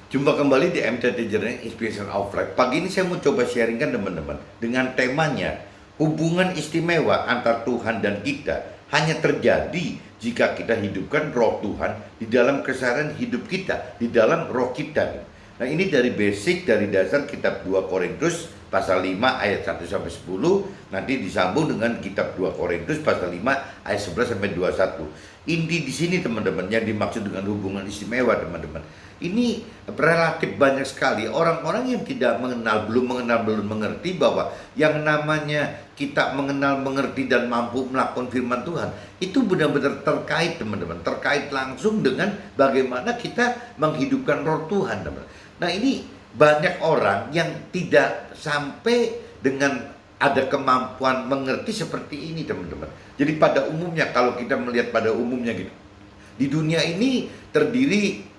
Jumpa kembali di MTT Journey Inspiration of Life. Pagi ini saya mau coba sharingkan teman-teman dengan temanya hubungan istimewa antara Tuhan dan kita hanya terjadi jika kita hidupkan roh Tuhan di dalam keseharian hidup kita, di dalam roh kita. Nah, ini dari basic, dari dasar kitab 2 Korintus pasal 5 ayat 1 sampai 10, nanti disambung dengan kitab 2 Korintus pasal 5 ayat 11 sampai 21. Inti di sini teman-teman yang dimaksud dengan hubungan istimewa teman-teman. Ini relatif banyak sekali orang-orang yang tidak mengenal, belum mengerti bahwa yang namanya kita mengenal, mengerti dan mampu melakukan firman Tuhan itu benar-benar terkait teman-teman, terkait langsung dengan bagaimana kita menghidupkan roh Tuhan teman-teman. Nah, ini banyak orang yang tidak sampai dengan ada kemampuan mengerti seperti ini teman-teman. Jadi pada umumnya kalau kita melihat pada umumnya gitu, di dunia ini terdiri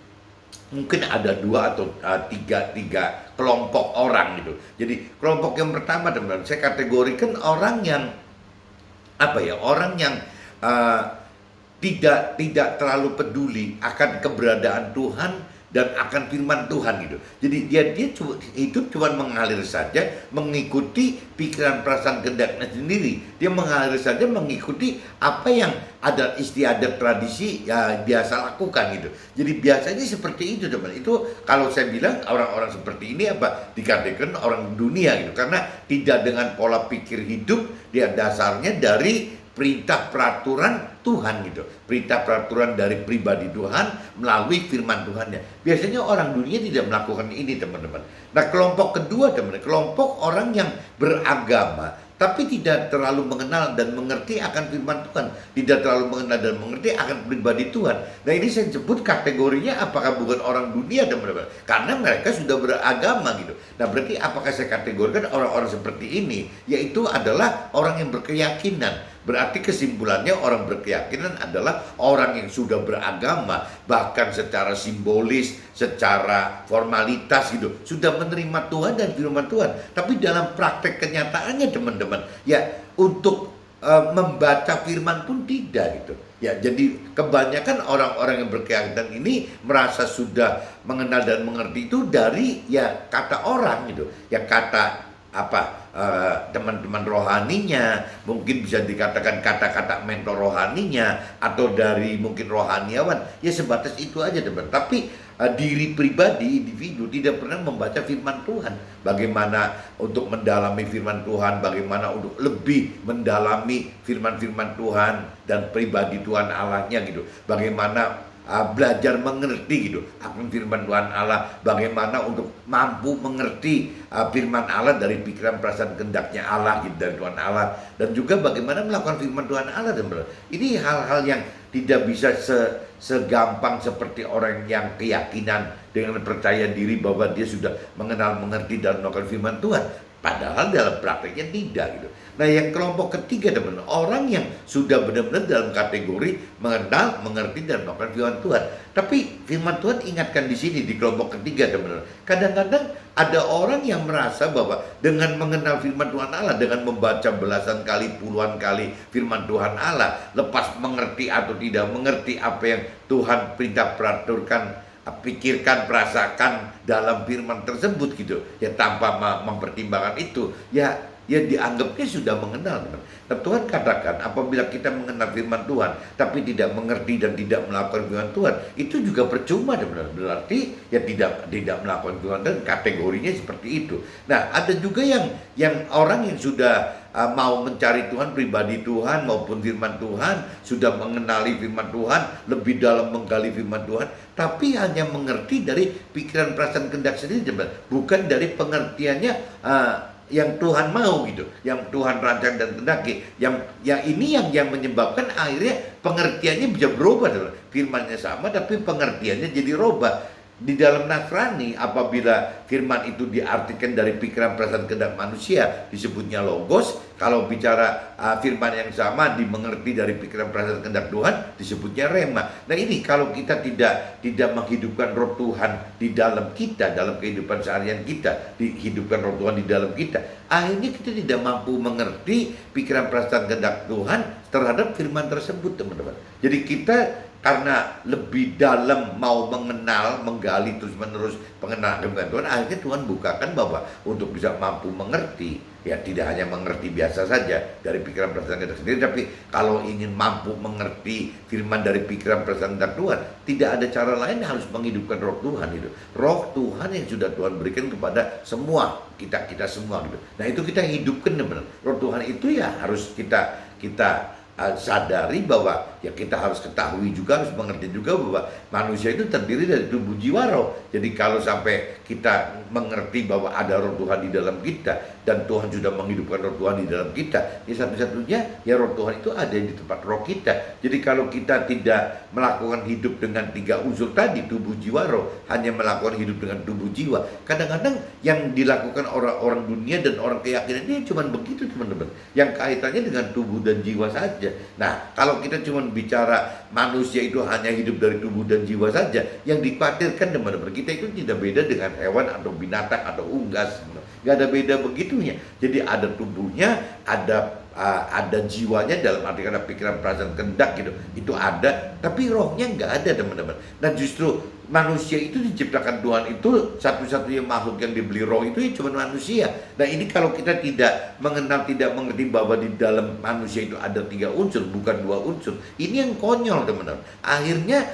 mungkin ada dua atau tiga kelompok orang gitu. Jadi kelompok yang pertama teman-teman, saya kategorikan orang yang orang yang uh, tidak terlalu peduli akan keberadaan Tuhan dan akan firman Tuhan gitu. Jadi dia hidup cuma mengalir saja, mengikuti pikiran perasaan kehendaknya sendiri. Dia mengalir saja mengikuti apa yang ada istiadat tradisi ya biasa lakukan gitu. Jadi biasanya seperti itu teman. Itu kalau saya bilang orang-orang seperti ini dikatakan orang dunia gitu, karena tidak dengan pola pikir hidup, dia dasarnya dari perintah peraturan Tuhan gitu, perintah peraturan dari pribadi Tuhan melalui firman Tuhannya. Biasanya orang dunia tidak melakukan ini teman-teman. Nah, kelompok kedua teman-teman, kelompok orang yang beragama tapi tidak terlalu mengenal dan mengerti akan firman Tuhan, tidak terlalu mengenal dan mengerti akan pribadi Tuhan. Nah, ini saya sebut kategorinya apakah bukan orang dunia teman-teman, karena mereka sudah beragama gitu. Nah, berarti apakah saya kategorikan orang-orang seperti ini, yaitu adalah orang yang berkeyakinan. Berarti kesimpulannya orang berkeyakinan adalah orang yang sudah beragama, bahkan secara simbolis, secara formalitas gitu, sudah menerima Tuhan dan firman Tuhan. Tapi dalam praktek kenyataannya teman-teman, ya untuk membaca firman pun tidak gitu. Ya, jadi kebanyakan orang-orang yang berkeyakinan ini merasa sudah mengenal dan mengerti itu dari ya kata orang gitu, ya kata teman-teman rohaninya, mungkin bisa dikatakan kata-kata mentor rohaninya, atau dari mungkin rohaniawan, ya sebatas itu aja teman. Tapi diri pribadi, individu tidak pernah membaca firman Tuhan. Bagaimana untuk mendalami firman Tuhan, bagaimana untuk lebih mendalami firman-firman Tuhan dan pribadi Tuhan Allahnya gitu. Bagaimana belajar mengerti gitu akan firman Tuhan Allah, bagaimana untuk mampu mengerti firman Allah dari pikiran perasaan kehendaknya Allah gitu, dari Tuhan Allah, dan juga bagaimana melakukan firman Tuhan Allah. Dan ini hal-hal yang tidak bisa segampang seperti orang yang keyakinan dengan percaya diri bahwa dia sudah mengenal, mengerti dan melakukan firman Tuhan, padahal dalam prakteknya tidak gitu. Nah, yang kelompok ketiga teman, orang yang sudah benar-benar dalam kategori mengenal, mengerti dan melakukan firman Tuhan. Tapi firman Tuhan ingatkan di sini di kelompok ketiga teman. Kadang-kadang ada orang yang merasa bahwa dengan mengenal firman Tuhan Allah, dengan membaca belasan kali, puluhan kali firman Tuhan Allah, lepas mengerti atau tidak mengerti apa yang Tuhan perintah peraturkan, pikirkan, perasakan dalam firman tersebut gitu, ya tanpa mempertimbangkan itu, ya dianggapnya sudah mengenal teman. Nah, Tuhan katakan apabila kita mengenal firman Tuhan tapi tidak mengerti dan tidak melakukan firman Tuhan, itu juga percuma teman. Berarti ya tidak melakukan firman Tuhan, kategorinya seperti itu. Nah, ada juga yang orang yang sudah mau mencari Tuhan, pribadi Tuhan maupun firman Tuhan, sudah mengenali firman Tuhan, lebih dalam menggali firman Tuhan, tapi hanya mengerti dari pikiran perasaan kehendak sendiri teman, bukan dari pengertiannya yang Tuhan mau gitu, yang Tuhan rancang dan kehendaki, yang ini yang menyebabkan akhirnya pengertiannya bisa berubah. Firmannya sama tapi pengertiannya jadi robah. Di dalam Nasrani, apabila firman itu diartikan dari pikiran perasaan kehendak manusia, disebutnya logos. Kalau bicara firman yang sama dimengerti dari pikiran perasaan kehendak Tuhan, disebutnya rema. Nah, ini kalau kita tidak menghidupkan roh Tuhan di dalam kita, dalam kehidupan seharian kita, dihidupkan roh Tuhan di dalam kita, akhirnya kita tidak mampu mengerti pikiran perasaan kehendak Tuhan terhadap firman tersebut teman-teman. Jadi kita karena lebih dalam mau mengenal, menggali terus menerus pengenalan dengan Tuhan, akhirnya Tuhan bukakan bahwa untuk bisa mampu mengerti, ya tidak hanya mengerti biasa saja dari pikiran perasaan kita sendiri, tapi kalau ingin mampu mengerti firman dari pikiran perasaan dan Tuhan, tidak ada cara lain, harus menghidupkan roh Tuhan itu. Roh Tuhan yang sudah Tuhan berikan kepada semua kita semua gitu. Nah itu kita hidupkan benar. Roh Tuhan itu ya harus kita sadari bahwa ya kita harus ketahui juga, harus mengerti juga bahwa manusia itu terdiri dari tubuh, jiwa, roh. Jadi kalau sampai kita mengerti bahwa ada roh Tuhan di dalam kita dan Tuhan sudah menghidupkan roh Tuhan di dalam kita, ya satu-satunya ya roh Tuhan itu ada di tempat roh kita. Jadi kalau kita tidak melakukan hidup dengan 3 unsur tadi, tubuh, jiwa, roh, hanya melakukan hidup dengan tubuh, jiwa, kadang-kadang yang dilakukan orang-orang dunia dan orang keyakinan ini cuma begitu teman-teman, yang kaitannya dengan tubuh dan jiwa saja. Nah, kalau kita cuma bicara manusia itu hanya hidup dari tubuh dan jiwa saja, yang dikhawatirkan teman-teman, kita itu tidak beda dengan hewan atau binatang atau unggas, nggak ada beda begitunya. Jadi ada tubuhnya, ada jiwanya, dalam arti kata pikiran, perasaan, kehendak gitu, itu ada, tapi rohnya nggak ada teman-teman. Dan justru manusia itu diciptakan Tuhan itu satu-satunya makhluk yang diberi roh itu ya cuma manusia. Nah ini kalau kita tidak mengenal, tidak mengerti bahwa di dalam manusia itu ada 3 unsur, bukan 2 unsur, ini yang konyol teman-teman. Akhirnya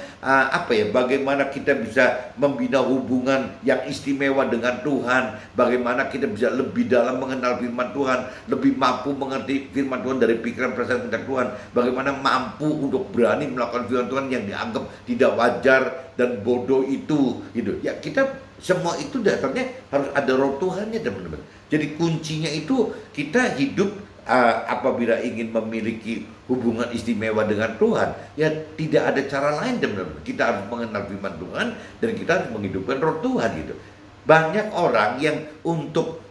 bagaimana kita bisa membina hubungan yang istimewa dengan Tuhan, bagaimana kita bisa lebih dalam mengenal firman Tuhan, lebih mampu mengerti firman Tuhan dari pikiran, perasaan, kehendak Tuhan, bagaimana mampu untuk berani melakukan firman Tuhan yang dianggap tidak wajar dan bodoh itu gitu. Ya kita semua itu dasarnya harus ada roh Tuhannya teman-teman. Jadi kuncinya itu kita hidup apabila ingin memiliki hubungan istimewa dengan Tuhan, ya tidak ada cara lain teman-teman. Kita harus mengenal firman Tuhan dan kita harus menghidupkan roh Tuhan gitu. Banyak orang yang untuk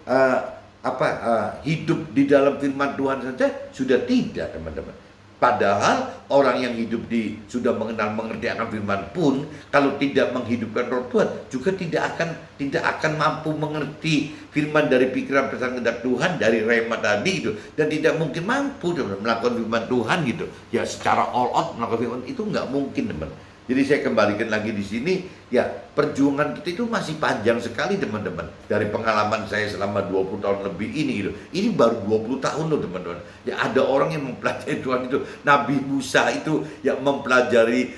hidup di dalam firman Tuhan saja sudah tidak teman-teman. Padahal orang yang hidup sudah mengenal, mengerti akan firman pun, kalau tidak menghidupkan roh Tuhan juga tidak akan mampu mengerti firman dari pikiran, perasaan, kehendak Tuhan dari rema tadi itu, dan tidak mungkin mampu melakukan firman Tuhan gitu. Ya secara all out melakukan firman itu nggak mungkin teman. Jadi saya kembalikan lagi di sini, ya perjuangan kita itu masih panjang sekali teman-teman. Dari pengalaman saya selama 20 tahun lebih ini gitu. Ini baru 20 tahun loh teman-teman. Ya ada orang yang mempelajari Tuhan itu. Nabi Musa itu yang mempelajari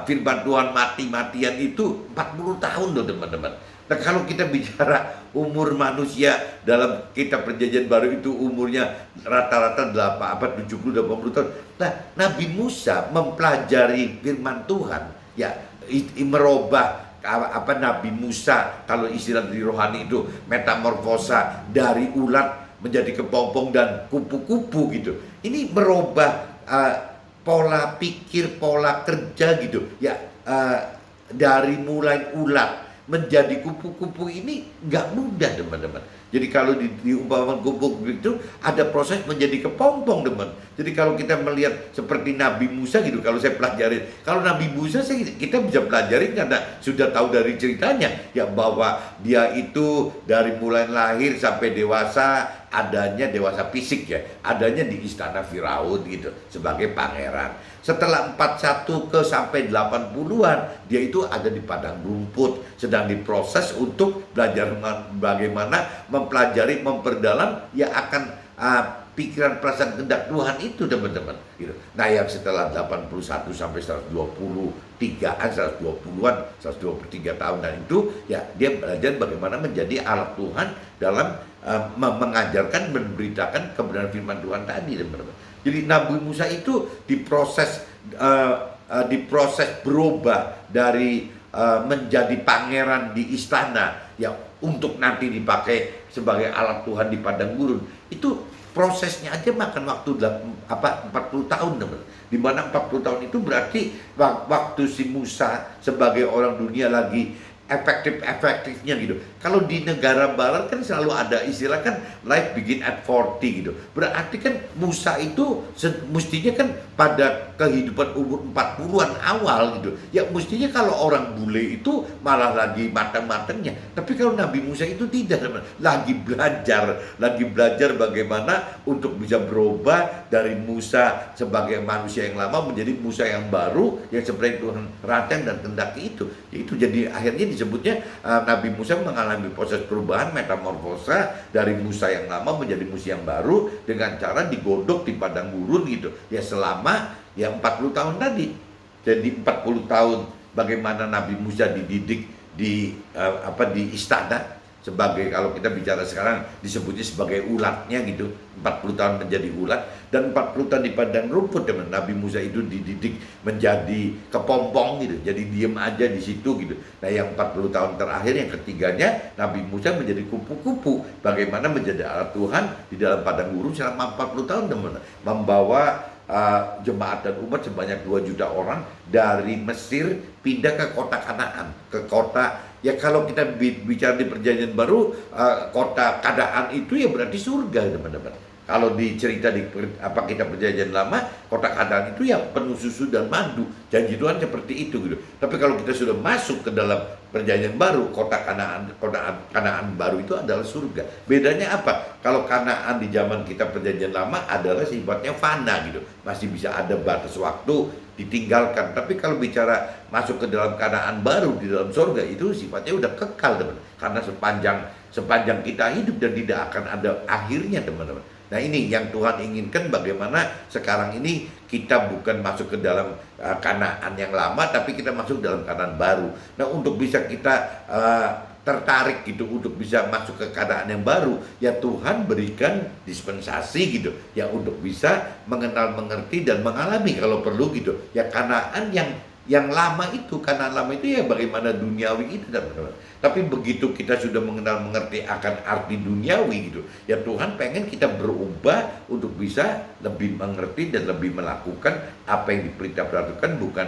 firman Tuhan mati-matian itu 40 tahun loh teman-teman. Nah kalau kita bicara umur manusia dalam kitab perjanjian baru itu umurnya rata-rata 70-80 tahun. Nah Nabi Musa mempelajari firman Tuhan, ya merubah Nabi Musa, kalau istilah di rohani itu metamorfosa, dari ulat menjadi kepompong dan kupu-kupu gitu. Ini merubah pola pikir, pola kerja gitu ya, dari mulai ulat menjadi kupu-kupu ini nggak mudah teman-teman. Jadi kalau diumpamakan kupu-kupu itu ada proses menjadi kepompong teman. Jadi kalau kita melihat seperti Nabi Musa gitu, kalau saya pelajari, kalau Nabi Musa kita bisa pelajari karena sudah tahu dari ceritanya ya, bahwa dia itu dari mulai lahir sampai dewasa, adanya dewasa fisik ya, adanya di istana Firaun gitu sebagai pangeran. Setelah 41 ke sampai 80-an, dia itu ada di padang rumput, sedang diproses untuk belajar bagaimana mempelajari, memperdalam ya akan pikiran, perasaan, kehendak Tuhan itu teman-teman gitu. Nah yang setelah 81 sampai 123-an, 120-an, 123 tahunan itu ya dia belajar bagaimana menjadi alat Tuhan dalam mengajarkan, memberitakan kebenaran firman Tuhan tadi teman-teman. Jadi Nabi Musa itu diproses berubah dari menjadi pangeran di istana ya, untuk nanti dipakai sebagai alat Tuhan di padang gurun. Itu prosesnya aja makan waktu 40 tahun teman. Di mana 40 tahun itu berarti waktu si Musa sebagai orang dunia lagi efektifnya gitu. Kalau di negara barat kan selalu ada istilah kan life begin at 40 gitu. Berarti kan Musa itu mestinya kan pada kehidupan umur 40-an awal gitu. Ya mestinya kalau orang bule itu malah lagi matang-matangnya. Tapi kalau Nabi Musa itu tidak, lagi belajar bagaimana untuk bisa berubah dari Musa sebagai manusia yang lama menjadi Musa yang baru yang seperti Tuhan rancang dan kehendaki itu. Itu jadi akhirnya disebutnya Nabi Musa mengalami proses perubahan metamorfosa dari Musa yang lama menjadi Musa yang baru dengan cara digodok di padang gurun gitu ya selama ya 40 tahun tadi. Jadi 40 tahun bagaimana Nabi Musa dididik di istana sebagai, kalau kita bicara sekarang disebutnya sebagai ulatnya gitu, 40 tahun menjadi ulat, dan 40 tahun di padang rumput teman. Nabi Musa itu dididik menjadi kepompong gitu, jadi diem aja di situ gitu. Nah yang 40 tahun terakhir yang ketiganya Nabi Musa menjadi kupu-kupu, bagaimana menjadi alat Tuhan di dalam padang gurun selama 40 tahun teman, membawa jemaat dan umat sebanyak 2 juta orang dari Mesir pindah ke kota Kanaan, ke kota. Ya kalau kita bicara di perjanjian baru, kota Kanaan itu ya berarti surga teman-teman. Kalau dicerita di kita perjanjian lama, kota Kanaan itu yang penuh susu dan madu. Janji Tuhan seperti itu gitu. Tapi kalau kita sudah masuk ke dalam perjanjian baru, kota Kanaan baru itu adalah surga. Bedanya apa? Kalau Kanaan di zaman kita perjanjian lama adalah sifatnya fana gitu. Masih bisa ada batas waktu ditinggalkan. Tapi kalau bicara masuk ke dalam Kanaan baru di dalam surga itu sifatnya udah kekal teman. Karena sepanjang kita hidup dan tidak akan ada akhirnya teman-teman. Nah ini yang Tuhan inginkan, bagaimana sekarang ini kita bukan masuk ke dalam Kanaan yang lama, tapi kita masuk dalam Kanaan baru. Nah untuk bisa kita tertarik gitu untuk bisa masuk ke keadaan yang baru, ya Tuhan berikan dispensasi gitu ya untuk bisa mengenal, mengerti dan mengalami kalau perlu gitu ya Kanaan yang lama itu. Kanaan lama itu ya bagaimana duniawi itu teman-teman. Tapi begitu kita sudah mengenal, mengerti akan arti duniawi gitu ya Tuhan pengen kita berubah untuk bisa lebih mengerti dan lebih melakukan apa yang diperintahkan, bukan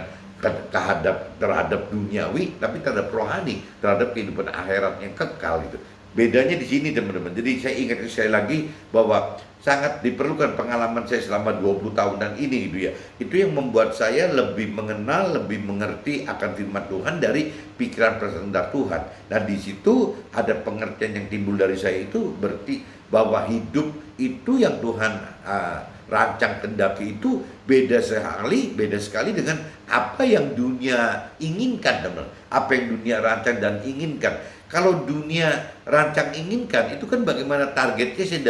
terhadap duniawi, tapi terhadap rohani, terhadap kehidupan akhirat yang kekal gitu. Bedanya di sini teman-teman. Jadi saya ingat sekali lagi bahwa sangat diperlukan pengalaman saya selama 20 tahunan ini gitu ya. Itu yang membuat saya lebih mengenal, lebih mengerti akan firman Tuhan dari pikiran perasaan Tuhan. Nah di situ ada pengertian yang timbul dari saya, itu berarti bahwa hidup itu yang Tuhan rancang kendaki itu beda sekali dengan apa yang dunia inginkan teman. Apa yang dunia rancang dan inginkan. Kalau dunia rancang inginkan itu kan bagaimana targetnya sih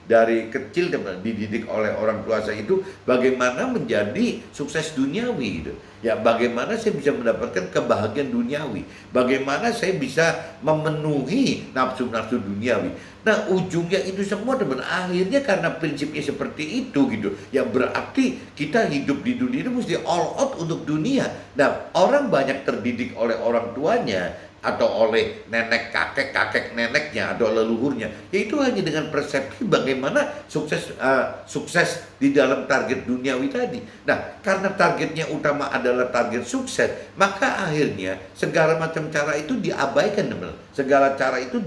dari kecil teman, dididik oleh orang tua saya itu bagaimana menjadi sukses duniawi gitu. Ya bagaimana saya bisa mendapatkan kebahagiaan duniawi, bagaimana saya bisa memenuhi nafsu-nafsu duniawi. Nah ujungnya itu semua teman, akhirnya karena prinsipnya seperti itu gitu. Ya berarti kita hidup di dunia itu mesti all out untuk dunia. Nah orang banyak terdidik oleh orang tuanya atau oleh kakek neneknya atau leluhurnya, yaitu hanya dengan persepsi bagaimana sukses di dalam target duniawi tadi. Nah karena targetnya utama adalah target sukses, maka akhirnya segala macam cara itu diabaikan teman. Segala cara itu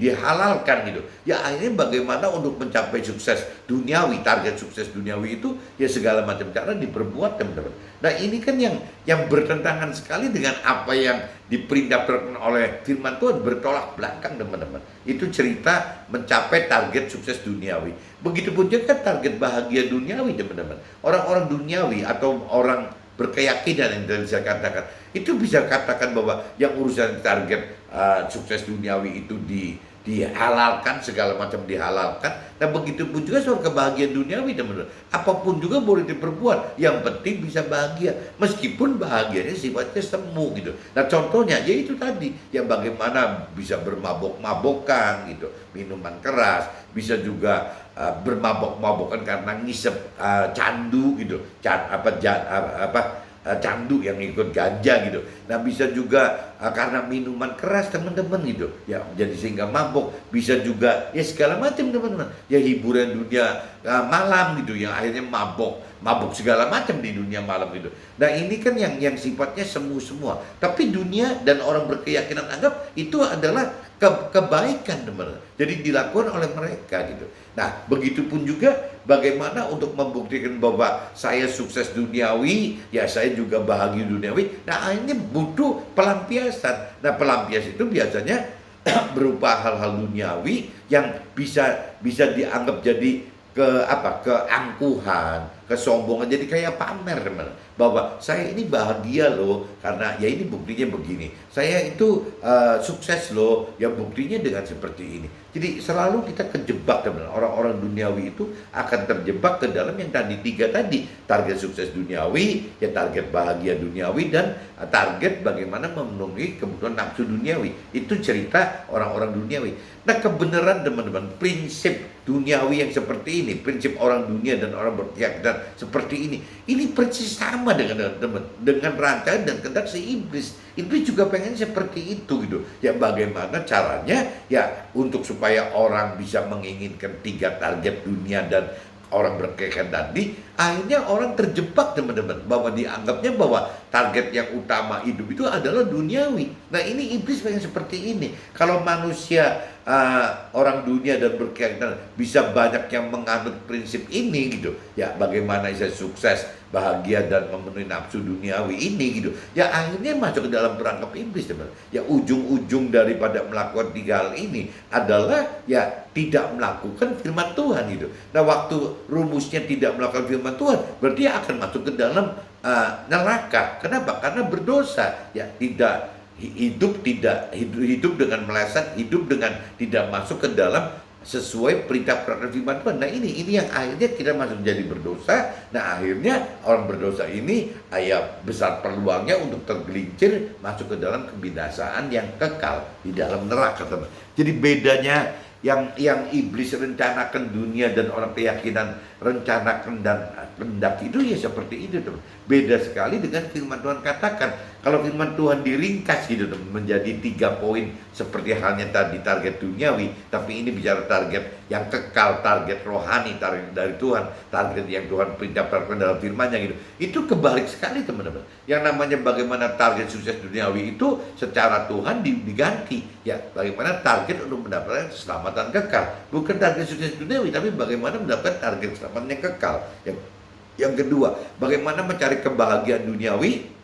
dihalalkan gitu. Ya akhirnya bagaimana untuk mencapai sukses duniawi, target sukses duniawi itu ya segala macam cara diperbuat teman-teman. Nah ini kan yang bertentangan sekali dengan apa yang diperintahkan oleh firman Tuhan, bertolak belakang teman-teman. Itu cerita mencapai target sukses duniawi. Begitupun juga target bahagia duniawi teman-teman. Orang-orang duniawi atau orang berkeyakinan yang tadi saya katakan, itu bisa katakan bahwa yang urusan target sukses duniawi itu dihalalkan, segala macam dihalalkan. Nah begitu pun juga soal kebahagiaan duniawi teman-teman, apapun juga boleh diperbuat, yang penting bisa bahagia, meskipun bahagianya sifatnya semu gitu. Nah contohnya ya itu tadi, yang bagaimana bisa bermabok-mabokan gitu, minuman keras, bisa juga bermabok-mabokan karena ngisep candu gitu, candu yang ikut ganja gitu. Nah bisa juga karena minuman keras teman-teman gitu ya, jadi sehingga mabok. Bisa juga ya segala macam teman-teman, ya hiburan dunia malam gitu yang akhirnya mabok. mabuk segala macam di dunia malam itu. Nah ini kan yang sifatnya semu semua. Tapi dunia dan orang berkeyakinan anggap itu adalah kebaikan teman. Jadi dilakukan oleh mereka gitu. Nah begitupun juga bagaimana untuk membuktikan bahwa saya sukses duniawi, ya saya juga bahagia duniawi. Nah ini butuh pelampiasan. Nah pelampiasan itu biasanya berupa hal-hal duniawi yang bisa dianggap jadi keangkuhan, kesombongan, jadi kayak pamer teman, bahwa saya ini bahagia loh karena ya ini buktinya begini, saya itu sukses loh ya buktinya dengan seperti ini. Jadi selalu kita kejebak teman, orang-orang duniawi itu akan terjebak ke dalam yang tadi tiga tadi, target sukses duniawi, ya target bahagia duniawi, dan target bagaimana memenuhi kebutuhan nafsu duniawi. Itu cerita orang-orang duniawi. Nah kebenaran teman-teman, prinsip duniawi yang seperti ini, prinsip orang dunia dan orang berkeyakinan seperti ini persis sama dengan teman, dengan rancangan dan kehendak si iblis. Iblis juga pengen seperti itu gitu. Ya bagaimana caranya ya untuk supaya orang bisa menginginkan tiga target dunia dan orang berkeyakinan tadi, akhirnya orang terjebak teman-teman, bahwa dianggapnya bahwa target yang utama hidup itu adalah duniawi. Nah ini iblis pengen seperti ini. Kalau manusia orang dunia dan berkeyakinan bisa banyak yang menganut prinsip ini gitu, ya bagaimana saya sukses, bahagia dan memenuhi nafsu duniawi ini gitu, ya akhirnya masuk ke dalam perangkap iblis teman. Ya ujung-ujung daripada melakukan tiga hal ini adalah ya tidak melakukan firman Tuhan gitu. Nah waktu rumusnya tidak melakukan firman Tuhan, berarti akan masuk ke dalam neraka. Kenapa? Karena berdosa. Ya hidup dengan meleset, hidup dengan tidak masuk ke dalam sesuai perintah peraturan firman Tuhan. Nah ini yang akhirnya kita masuk jadi berdosa. Nah akhirnya orang berdosa ini besar peluangnya untuk tergelincir masuk ke dalam kebinasaan yang kekal di dalam neraka teman. Jadi bedanya yang iblis rencanakan dunia dan orang keyakinan rencanakan dan hendak itu ya seperti itu teman. Beda sekali dengan firman Tuhan katakan. Kalau firman Tuhan diringkas gitu teman, menjadi 3 poin seperti halnya tadi target duniawi, tapi ini bicara target yang kekal, target rohani, target dari Tuhan, target yang Tuhan perintahkan dalam firman-Nya gitu. Itu kebalik sekali teman-teman. Yang namanya bagaimana target sukses duniawi itu secara Tuhan diganti. Ya, bagaimana target untuk mendapatkan keselamatan kekal. Bukan target sukses duniawi, tapi bagaimana mendapatkan target keselamatan yang kekal. Yang kedua, bagaimana mencari kebahagiaan duniawi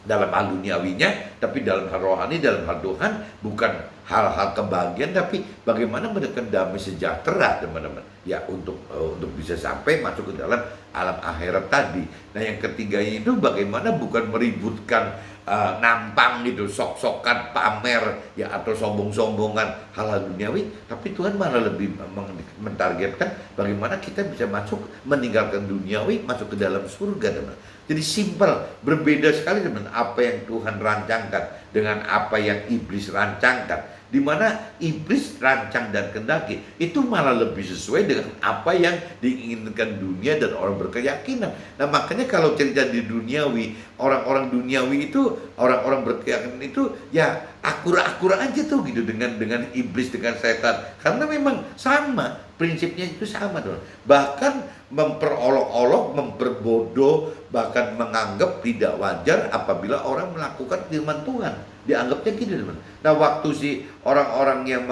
dalam hal duniawinya, tapi dalam hal rohani, dalam hal Tuhan, bukan hal-hal kebahagiaan, tapi bagaimana mendapatkan damai sejahtera teman-teman. Ya untuk bisa sampai masuk ke dalam alam akhirat tadi. Nah yang ketiganya itu bagaimana bukan meributkan nampang gitu, sok-sokan, pamer ya atau sombong-sombongan hal-hal duniawi, tapi Tuhan malah lebih mentargetkan bagaimana kita bisa masuk, meninggalkan duniawi, masuk ke dalam surga teman. Jadi simpel, berbeda sekali teman apa yang Tuhan rancangkan dengan apa yang iblis rancangkan. Di mana iblis rancang dan kendaki itu malah lebih sesuai dengan apa yang diinginkan dunia dan orang berkeyakinan. Nah makanya kalau cerita di duniawi, orang-orang duniawi itu, orang-orang berkeyakinan itu ya akur-akur aja tuh gitu dengan iblis, dengan setan, karena memang sama prinsipnya, itu sama tuh. Bahkan memperolok-olok, memperbodoh, bahkan menganggap tidak wajar apabila orang melakukan firman Tuhan. Dianggapnya gitu teman. Nah waktu si orang-orang yang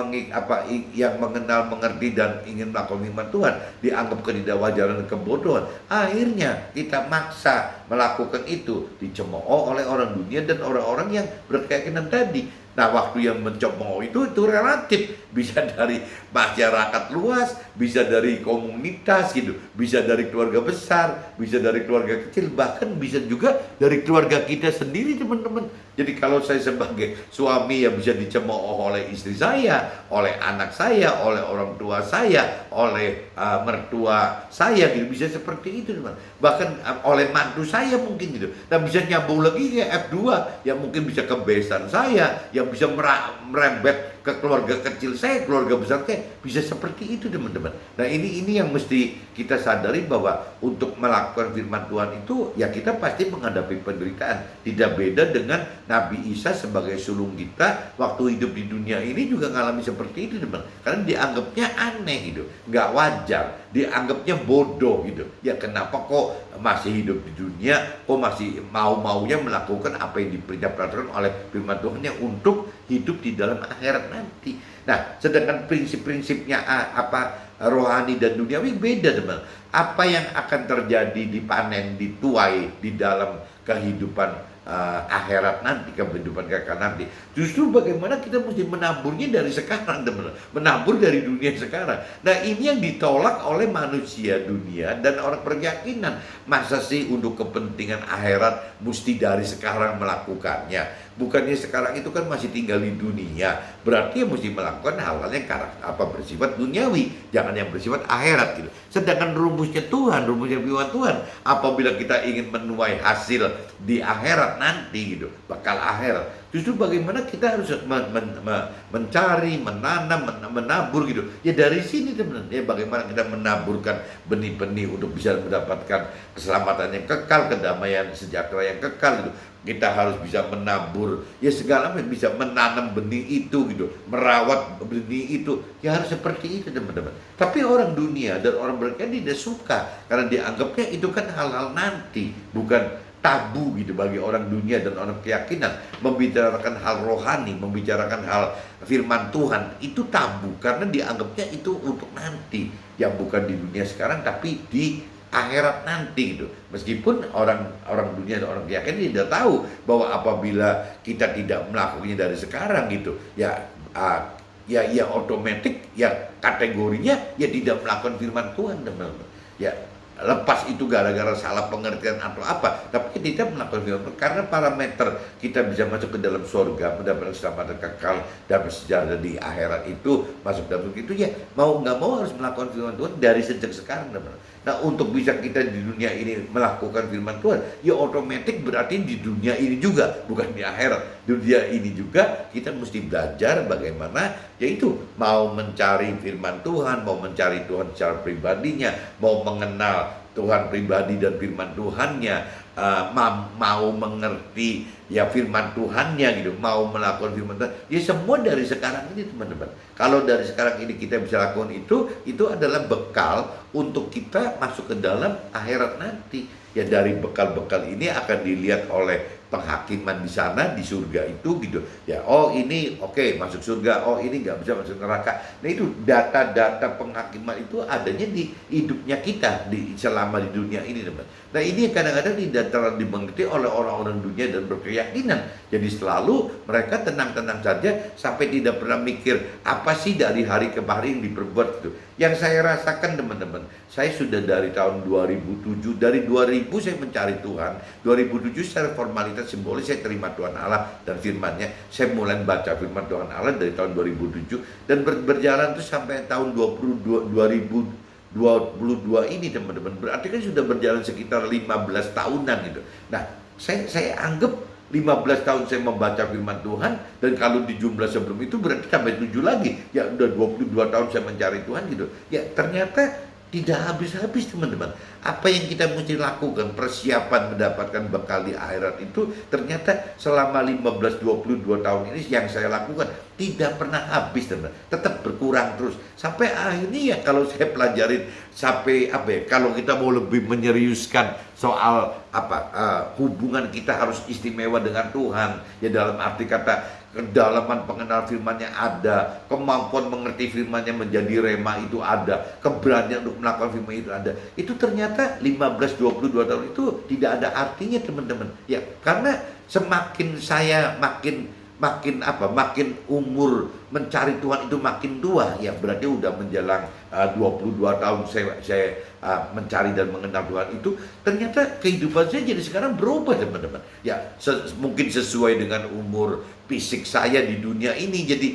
mengenal, mengerti dan ingin melakukan firman Tuhan dianggap ketidakwajaran dan kebodohan, akhirnya kita maksa melakukan itu, dicemooh oleh orang dunia dan orang-orang yang berkeyakinan tadi. Nah waktu yang mencemooh itu relatif, bisa dari masyarakat luas, bisa dari komunitas gitu, bisa dari keluarga besar, bisa dari keluarga kecil, bahkan bisa juga dari keluarga kita sendiri teman-teman. Jadi kalau saya sebagai suami ya bisa dicemooh oleh istri saya, oleh anak saya, oleh orang tua saya, oleh mertua saya gitu, bisa seperti itu teman. Bahkan oleh mantu saya mungkin gitu. Nah bisa nyambung lagi ke F2 yang mungkin bisa ke besan saya, yang bisa merembet ke keluarga kecil saya, keluarga besar saya bisa seperti itu teman-teman. Nah ini yang mesti kita sadari, bahwa untuk melakukan firman Tuhan itu ya kita pasti menghadapi penderitaan. Tidak beda dengan Nabi Isa sebagai sulung kita waktu hidup di dunia ini juga ngalami seperti itu teman. Karena dianggapnya aneh gitu, nggak wajar, dianggapnya bodoh gitu. Ya kenapa kok masih hidup di dunia, kok masih mau-maunya melakukan apa yang diperintahkan oleh firman Tuhan yang untuk hidup di dalam akhirat nanti. Nah, sedangkan prinsip-prinsipnya rohani dan duniawi beda teman. Apa yang akan terjadi dipanen, dituai di dalam kehidupan akhirat nanti, kehidupan kekal nanti. Justru bagaimana kita mesti menaburnya dari sekarang teman, menabur dari dunia sekarang. Nah ini yang ditolak oleh manusia dunia dan orang berkeyakinan. Masa sih untuk kepentingan akhirat mesti dari sekarang melakukannya? Bukannya sekarang itu kan masih tinggal di dunia, berarti mesti melakukan hal-hal yang bersifat duniawi, jangan yang bersifat akhirat gitu. Sedangkan rumusnya Tuhan, rumusnya firman Tuhan, apabila kita ingin menuai hasil di akhirat nanti gitu, bakal akhirat, justru bagaimana kita harus mencari, menanam, menabur gitu. Ya dari sini teman-teman, ya bagaimana kita menaburkan benih-benih untuk bisa mendapatkan keselamatan yang kekal, kedamaian sejahtera yang kekal gitu. Kita harus bisa menabur, ya segala macam, bisa menanam benih itu gitu, merawat benih itu, ya harus seperti itu teman-teman. Tapi orang dunia dan orang berkeyakinan tidak suka, karena dianggapnya itu kan hal-hal nanti, bukan tabu gitu bagi orang dunia dan orang keyakinan. Membicarakan hal rohani, membicarakan hal firman Tuhan itu tabu, karena dianggapnya itu untuk nanti, yang bukan di dunia sekarang tapi di akhirat nanti gitu. Meskipun orang dunia dan orang keyakinan tidak tahu bahwa apabila kita tidak melakukannya dari sekarang gitu, ya otomatis ya kategorinya ya tidak melakukan firman Tuhan teman-teman. Ya lepas itu gara-gara salah pengertian atau apa, tapi kita melakukan firman Tuhan karena parameter kita bisa masuk ke dalam surga, mendapatkan keselamatan kekal dan sejahtera di akhirat itu, masuk dalam itu ya mau nggak mau harus melakukan firman Tuhan dari sejak sekarang teman-teman. Nah untuk bisa kita di dunia ini melakukan firman Tuhan, ya otomatis berarti di dunia ini juga, bukan di akhirat. Di dunia ini juga kita mesti belajar bagaimana, yaitu mau mencari firman Tuhan, mau mencari Tuhan secara pribadinya, mau mengenal Tuhan pribadi dan firman Tuhannya, mau mengerti ya firman Tuhannya gitu, mau melakukan firman Tuhan, ya semua dari sekarang ini teman-teman. Kalau dari sekarang ini kita bisa lakukan itu adalah bekal untuk kita masuk ke dalam akhirat nanti. Ya dari bekal-bekal ini akan dilihat oleh penghakiman di sana, di surga itu gitu. Ya oh ini oke, masuk surga, oh ini nggak bisa masuk neraka. Nah itu data-data penghakiman itu adanya di hidupnya kita selama di dunia ini teman. Nah ini kadang-kadang tidak terlalu dimengerti oleh orang-orang dunia dan berkeyakinan. Jadi selalu mereka tenang-tenang saja sampai tidak pernah mikir apa sih dari hari ke hari yang diperbuat gitu. Yang saya rasakan teman-teman, saya sudah dari tahun 2007, dari 2000 saya mencari Tuhan. 2007 secara formalitas simbolis saya terima Tuhan Allah dan firman-Nya. Saya mulai baca firman Tuhan Allah dari tahun 2007 dan berjalan terus sampai tahun 2022 ini teman-teman. Berarti kan sudah berjalan sekitar 15 tahunan gitu. Nah, saya anggap 15 tahun saya membaca firman Tuhan, dan kalau di jumlah sebelum itu berarti sampai 7 lagi. Ya udah 22 tahun saya mencari Tuhan gitu. Ya ternyata tidak habis-habis teman-teman. Apa yang kita mesti lakukan, persiapan mendapatkan bekal di akhirat itu ternyata selama 15-22 tahun ini yang saya lakukan tidak pernah habis teman-teman. Tetap berkurang terus. Sampai akhirnya ya kalau saya pelajarin sampai kalau kita mau lebih menyeriuskan soal hubungan kita harus istimewa dengan Tuhan. Ya dalam arti kata kedalaman pengenal firman-Nya ada, kemampuan mengerti firman-Nya menjadi rema itu ada, keberanian untuk melakukan firman itu ada. Itu ternyata 15-22 tahun itu tidak ada artinya teman-teman. Ya, karena semakin saya makin umur mencari Tuhan itu makin tua, ya berarti udah menjelang 22 tahun saya mencari dan mengenal Tuhan itu, ternyata kehidupan saya jadi sekarang berubah teman-teman. Ya mungkin sesuai dengan umur fisik saya di dunia ini, jadi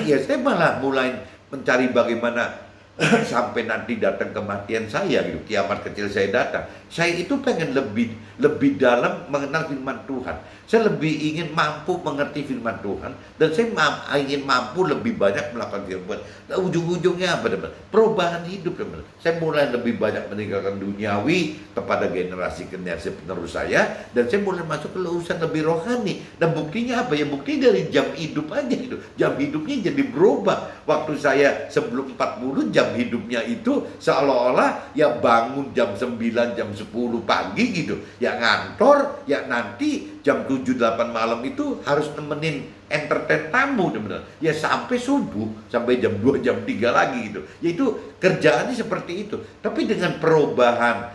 ya saya malah mulai mencari bagaimana sampai nanti datang kematian saya gitu, kiamat kecil saya datang. Saya itu pengen lebih dalam mengenal firman Tuhan. Saya lebih ingin mampu mengerti firman Tuhan, dan saya ingin mampu lebih banyak melakukan firman. Nah, ujung-ujungnya apa teman? Perubahan hidup teman. Saya mulai lebih banyak meninggalkan duniawi kepada generasi penerus saya, dan saya mulai masuk ke urusan lebih rohani. Dan buktinya apa ya? Bukti dari jam hidup aja gitu. Jam hidupnya jadi berubah. Waktu saya sebelum 40, jam hidupnya itu seolah-olah ya bangun jam 9, jam 10 pagi gitu. Ya ngantor, ya nanti jam 7, 8 malam itu harus nemenin entertain tamu teman-teman. Ya sampai subuh, sampai jam 2, jam 3 lagi gitu. Yaitu kerjaannya seperti itu. Tapi dengan perubahan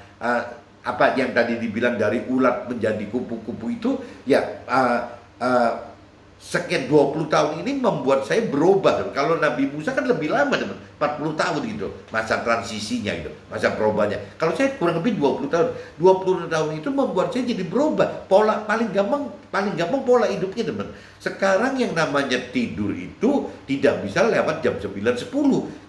apa yang tadi dibilang dari ulat menjadi kupu-kupu itu, ya sekian 20 tahun ini membuat saya berubah. Kalau Nabi Musa kan lebih lama teman, 40 tahun gitu masa transisinya gitu, masa perubahannya. Kalau saya kurang lebih 20 tahun. 20 tahun itu membuat saya jadi berubah. Pola paling gampang pola hidupnya teman. Sekarang yang namanya tidur itu tidak bisa lewat jam 9, 10.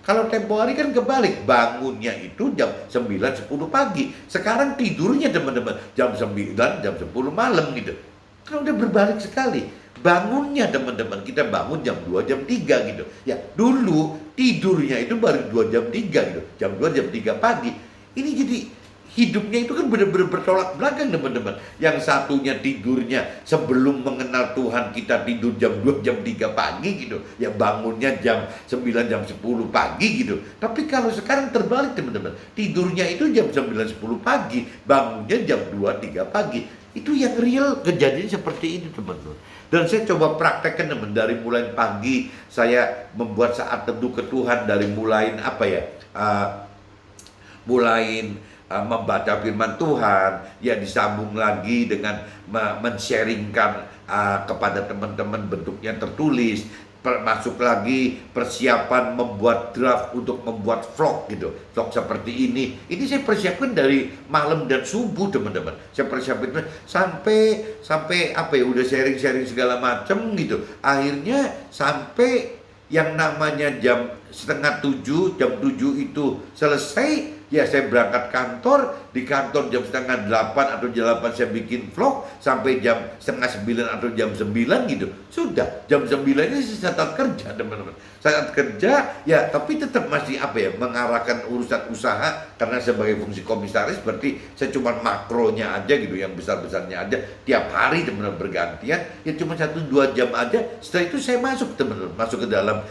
Kalau tempo hari kan kebalik, bangunnya itu jam 9, 10 pagi. Sekarang tidurnya teman-teman jam 9, jam 10 malam gitu. Kan udah berbalik sekali. Bangunnya teman-teman, kita bangun jam 2, jam 3 gitu. Ya, dulu tidurnya itu baru 2, jam 3 gitu. Jam 2, jam 3 pagi. Ini jadi hidupnya itu kan benar-benar bertolak belakang teman-teman. Yang satunya tidurnya sebelum mengenal Tuhan, kita tidur jam 2, jam 3 pagi gitu. Ya bangunnya jam 9, jam 10 pagi gitu. Tapi kalau sekarang terbalik teman-teman. Tidurnya itu jam 9, 10 pagi, bangunnya jam 2, 3 pagi. Itu yang real kejadian seperti ini teman-teman. Dan saya coba praktekkan teman, dari mulai pagi saya membuat saat teduh ke Tuhan, dari mulai apa ya, mulai membaca firman Tuhan, ya disambung lagi dengan men-sharingkan kepada teman-teman bentuknya tertulis, masuk lagi persiapan membuat draft untuk membuat vlog gitu, vlog seperti ini saya persiapkan dari malam dan subuh teman-teman. Saya persiapkan sampai apa ya, udah sharing segala macam gitu. Akhirnya sampai yang namanya jam setengah 7, jam 7 itu selesai. Ya saya berangkat kantor, di kantor jam setengah 8 atau jam 8 saya bikin vlog, sampai jam setengah 9 atau jam 9 gitu. Sudah, jam 9 ini saat kerja teman-teman. Saat kerja, ya tapi tetap masih apa ya, mengarahkan urusan usaha, karena sebagai fungsi komisaris berarti saya cuma makronya aja gitu, yang besar-besarnya aja. Tiap hari teman-teman bergantian, ya cuma 1-2 jam aja. Setelah itu saya masuk teman-teman, masuk ke dalam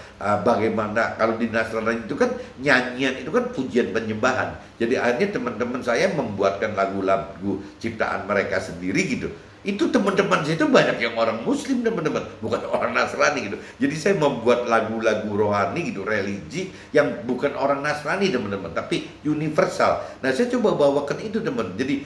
bagaimana kalau di Nasrani itu kan nyanyian itu kan pujian penyembahan. Jadi akhirnya teman-teman saya membuatkan lagu-lagu ciptaan mereka sendiri gitu. Itu teman-teman saya itu banyak yang orang Muslim teman-teman, bukan orang Nasrani gitu. Jadi saya membuat lagu-lagu rohani gitu, religi yang bukan orang Nasrani teman-teman, tapi universal. Nah saya coba bawakan itu teman. Jadi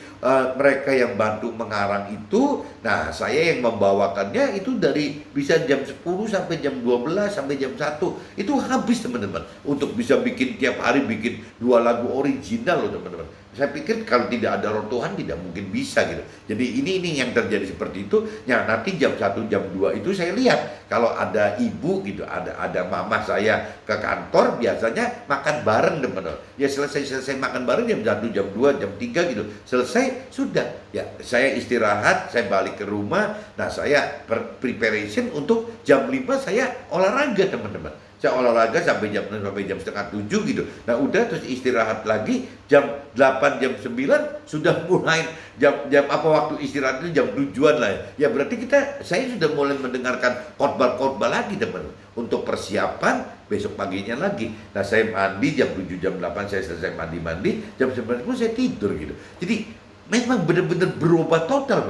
mereka yang bantu mengarang itu, nah saya yang membawakannya itu dari bisa jam 10 sampai jam 12 sampai jam 1 itu habis teman-teman, untuk bisa bikin tiap hari bikin 2 lagu original loh teman-teman. Saya pikir kalau tidak ada roh Tuhan tidak mungkin bisa gitu. Jadi ini yang terjadi seperti itu. Ya nanti jam 1, jam 2 itu saya lihat kalau ada ibu gitu, ada mama saya ke kantor, biasanya makan bareng teman-teman. Ya selesai makan bareng jam 1, jam 2, jam 3 gitu. Selesai sudah. Ya saya istirahat, saya balik ke rumah. Nah saya preparation untuk jam 5 saya olahraga teman-teman. Saya olahraga sampai jam 6, sampai jam setengah 7 gitu. Nah udah, terus istirahat lagi jam 8, jam 9 sudah mulai jam apa waktu istirahat itu jam 7-an lah ya. Ya berarti saya sudah mulai mendengarkan khotbah lagi teman, untuk persiapan besok paginya lagi. Nah saya mandi jam 7, jam 8 saya selesai mandi, jam 9 pun saya tidur gitu. Jadi memang benar-benar berubah total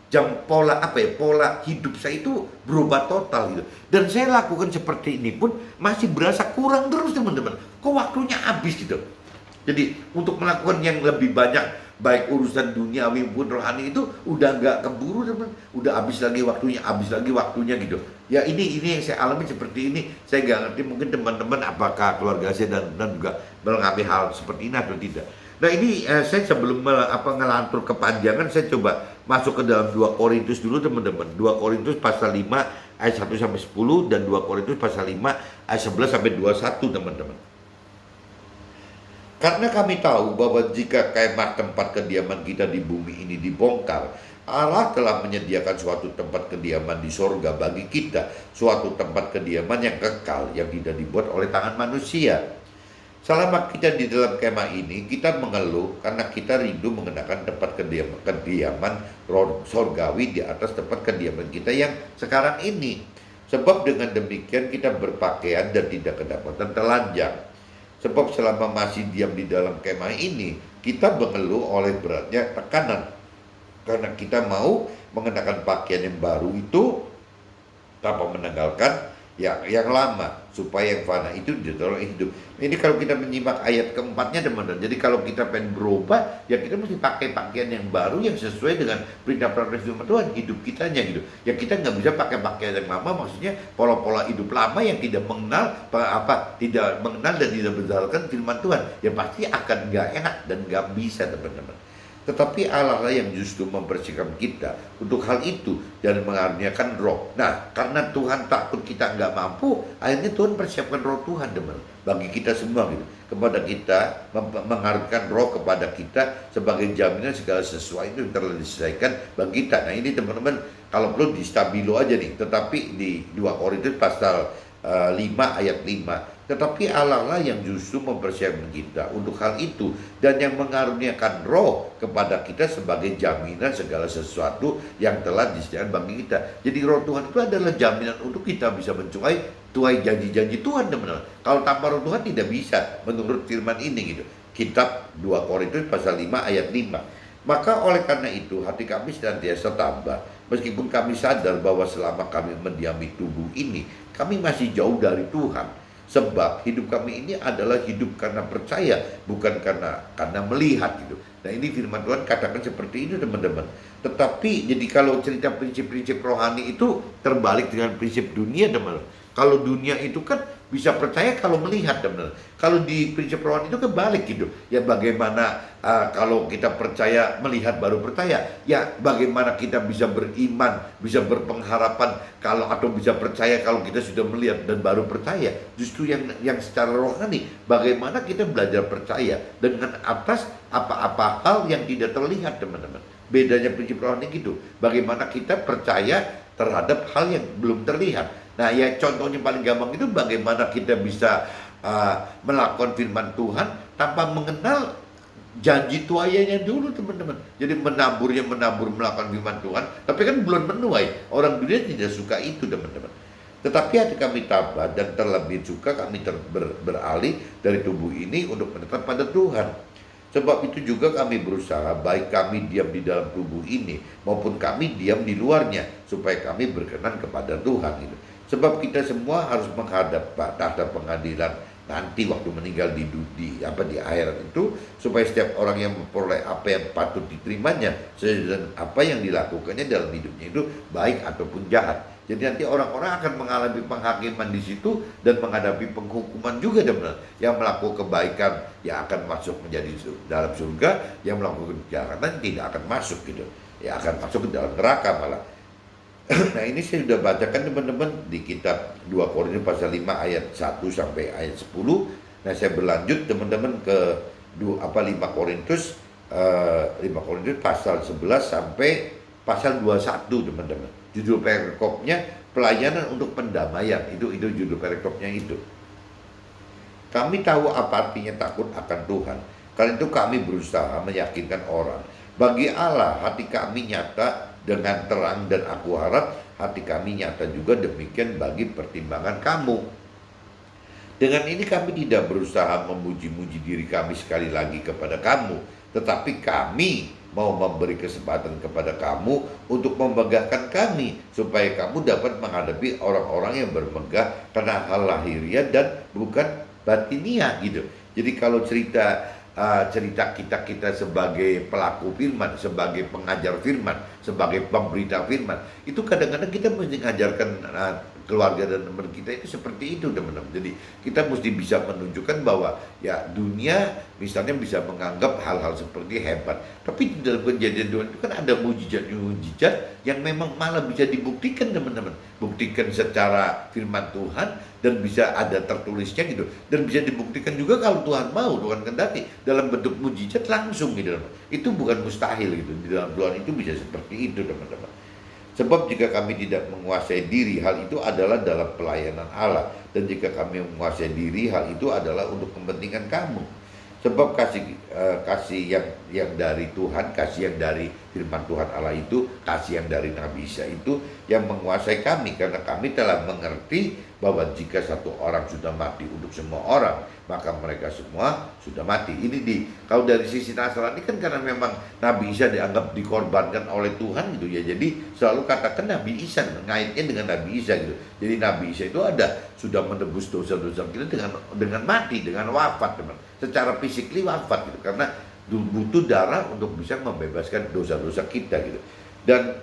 jam pola hidup saya itu berubah total gitu. Dan saya lakukan seperti ini pun masih berasa kurang terus teman-teman. Kok waktunya habis gitu. Jadi untuk melakukan yang lebih banyak, baik urusan duniawi pun rohani, itu udah nggak keburu teman. Udah habis lagi waktunya gitu. Ya ini yang saya alami seperti ini. Saya nggak ngerti, mungkin teman-teman apakah keluarga saya dan juga mengalami hal seperti ini atau tidak. Nah ini saya sebelum ngelantur kepanjangan, saya coba masuk ke dalam 2 Korintus dulu teman-teman. 2 Korintus pasal 5 ayat 1 sampai 10 dan 2 Korintus pasal 5 ayat 11 sampai 21 teman-teman. Karena kami tahu bahwa jika kemah tempat kediaman kita di bumi ini dibongkar, Allah telah menyediakan suatu tempat kediaman di sorga bagi kita, suatu tempat kediaman yang kekal yang tidak dibuat oleh tangan manusia. Selama kita di dalam kemah ini, kita mengeluh karena kita rindu mengenakan tempat kediaman sorgawi di atas tempat kediaman kita yang sekarang ini. Sebab dengan demikian kita berpakaian dan tidak kedapatan telanjang. Sebab selama masih diam di dalam kemah ini, kita mengeluh oleh beratnya tekanan. Karena kita mau mengenakan pakaian yang baru itu tanpa menanggalkan yang lama, supaya yang fana itu ditolong hidup. Ini kalau kita menyimak ayat keempatnya, teman-teman. Jadi kalau kita pengen berubah, ya kita mesti pakai pakaian yang baru yang sesuai dengan perintah perintah firman Tuhan hidup kitanya gitu. Ya kita nggak bisa pakai pakaian yang lama, maksudnya pola-pola hidup lama yang tidak mengenal tidak mengenal dan tidak berdasarkan firman Tuhan. Ya pasti akan nggak enak dan nggak bisa, teman-teman. Tetapi Allah lah yang justru membersihkan kita untuk hal itu dan mengaruniakan roh. Nah, karena Tuhan takut kita nggak mampu, akhirnya Tuhan persiapkan roh Tuhan, teman, bagi kita semua gitu. Kepada kita, mengaruniakan roh kepada kita sebagai jaminan segala sesuatu yang telah diselesaikan bagi kita. Nah ini teman-teman, kalau perlu di stabilo aja nih. Tetapi di 2 Korintus pasal 5 ayat 5. Tetapi Allah lah yang justru mempersiapkan kita untuk hal itu dan yang mengaruniakan roh kepada kita sebagai jaminan segala sesuatu yang telah disediakan bagi kita. Jadi roh Tuhan itu adalah jaminan untuk kita bisa tuai janji-janji Tuhan, teman-teman. Kalau tanpa roh Tuhan tidak bisa, menurut firman ini gitu. Kitab 2 Korintus pasal 5 ayat 5. Maka oleh karena itu hati kami senantiasa tambah, meskipun kami sadar bahwa selama kami mendiami tubuh ini, kami masih jauh dari Tuhan. Sebab hidup kami ini adalah hidup karena percaya, bukan karena melihat gitu. Nah ini firman Tuhan katakan seperti itu, teman-teman. Tetapi jadi kalau cerita prinsip-prinsip rohani itu terbalik dengan prinsip dunia, teman-teman. Kalau dunia itu kan bisa percaya kalau melihat, teman-teman. Kalau di prinsip rohani itu kebalik gitu. Ya bagaimana kalau kita percaya melihat baru percaya. Ya bagaimana kita bisa beriman, bisa berpengharapan atau bisa percaya kalau kita sudah melihat dan baru percaya. Justru yang secara rohani, bagaimana kita belajar percaya dengan atas apa-apa hal yang tidak terlihat, teman-teman. Bedanya prinsip rohani gitu. Bagaimana kita percaya terhadap hal yang belum terlihat. Nah ya contohnya paling gampang itu bagaimana kita bisa melakukan firman Tuhan tanpa mengenal janji tuaiannya dulu, teman-teman. Jadi menabur melakukan firman Tuhan, tapi kan belum menuai. Orang dunia tidak suka itu, teman-teman. Tetapi hati kami tabah dan terlebih suka kami beralih dari tubuh ini untuk menetap pada Tuhan. Sebab itu juga kami berusaha, baik kami diam di dalam tubuh ini maupun kami diam di luarnya, supaya kami berkenan kepada Tuhan gitu. Sebab kita semua harus menghadap tahta pengadilan nanti waktu meninggal di akhirat itu, supaya setiap orang yang memperoleh apa yang patut diterimanya dan apa yang dilakukannya dalam hidupnya itu baik ataupun jahat. Jadi nanti orang-orang akan mengalami penghakiman di situ dan menghadapi penghukuman juga, teman-teman. Yang melakukan kebaikan yang akan masuk menjadi dalam surga, yang melakukan kejahatan tidak akan masuk gitu. Ya akan masuk ke dalam neraka malah. Nah ini saya sudah bacakan, teman-teman, di kitab 2 Korintus pasal 5 ayat 1 sampai ayat 10. Nah saya berlanjut, teman-teman, ke 5 Korintus 5 Korintus pasal 11 sampai pasal 21, teman-teman. Judul perikopnya pelayanan untuk pendamaian. Itu judul perikopnya itu. Kami tahu apa artinya takut akan Tuhan. Karena itu kami berusaha meyakinkan orang. Bagi Allah hati kami nyata dengan terang, dan aku harap hati kami nyata juga demikian bagi pertimbangan kamu. Dengan ini kami tidak berusaha memuji-muji diri kami sekali lagi kepada kamu, tetapi kami mau memberi kesempatan kepada kamu untuk membanggakan kami, supaya kamu dapat menghadapi orang-orang yang bermegah karena hal lahiriah dan bukan batiniah gitu. Jadi kalau cerita kita sebagai pelaku firman, sebagai pengajar firman, sebagai pemberita firman, itu kadang-kadang kita mesti mengajarkan keluarga dan teman kita itu seperti itu teman-teman. Jadi kita mesti bisa menunjukkan bahwa ya dunia misalnya bisa menganggap hal-hal seperti hebat, tapi di dalam kejadian Tuhan itu kan ada mujizat-mujizat yang memang malah bisa dibuktikan teman-teman, buktikan secara firman Tuhan dan bisa ada tertulisnya gitu, dan bisa dibuktikan juga kalau Tuhan mau, Tuhan kehendaki dalam bentuk mujizat langsung gitu. Itu bukan mustahil gitu, di dalam Tuhan itu bisa seperti itu teman-teman. Sebab jika kami tidak menguasai diri, hal itu adalah dalam pelayanan Allah. Dan jika kami menguasai diri, hal itu adalah untuk kepentingan kamu. Sebab kasih yang dari Tuhan, kasih yang dari firman Tuhan Allah itu, kasih yang dari Nabi Isa itu yang menguasai kami. Karena kami telah mengerti bahwa jika satu orang sudah mati untuk semua orang, maka mereka semua sudah mati. Kalau dari sisi Nasrani kan karena memang Nabi Isa dianggap dikorbankan oleh Tuhan gitu ya. Jadi selalu katakan Nabi Isa, mengaitnya dengan Nabi Isa gitu. Jadi Nabi Isa itu sudah menebus dosa-dosa kita dengan mati, dengan wafat teman. Secara fisikly wafat gitu, karena butuh darah untuk bisa membebaskan dosa-dosa kita gitu. Dan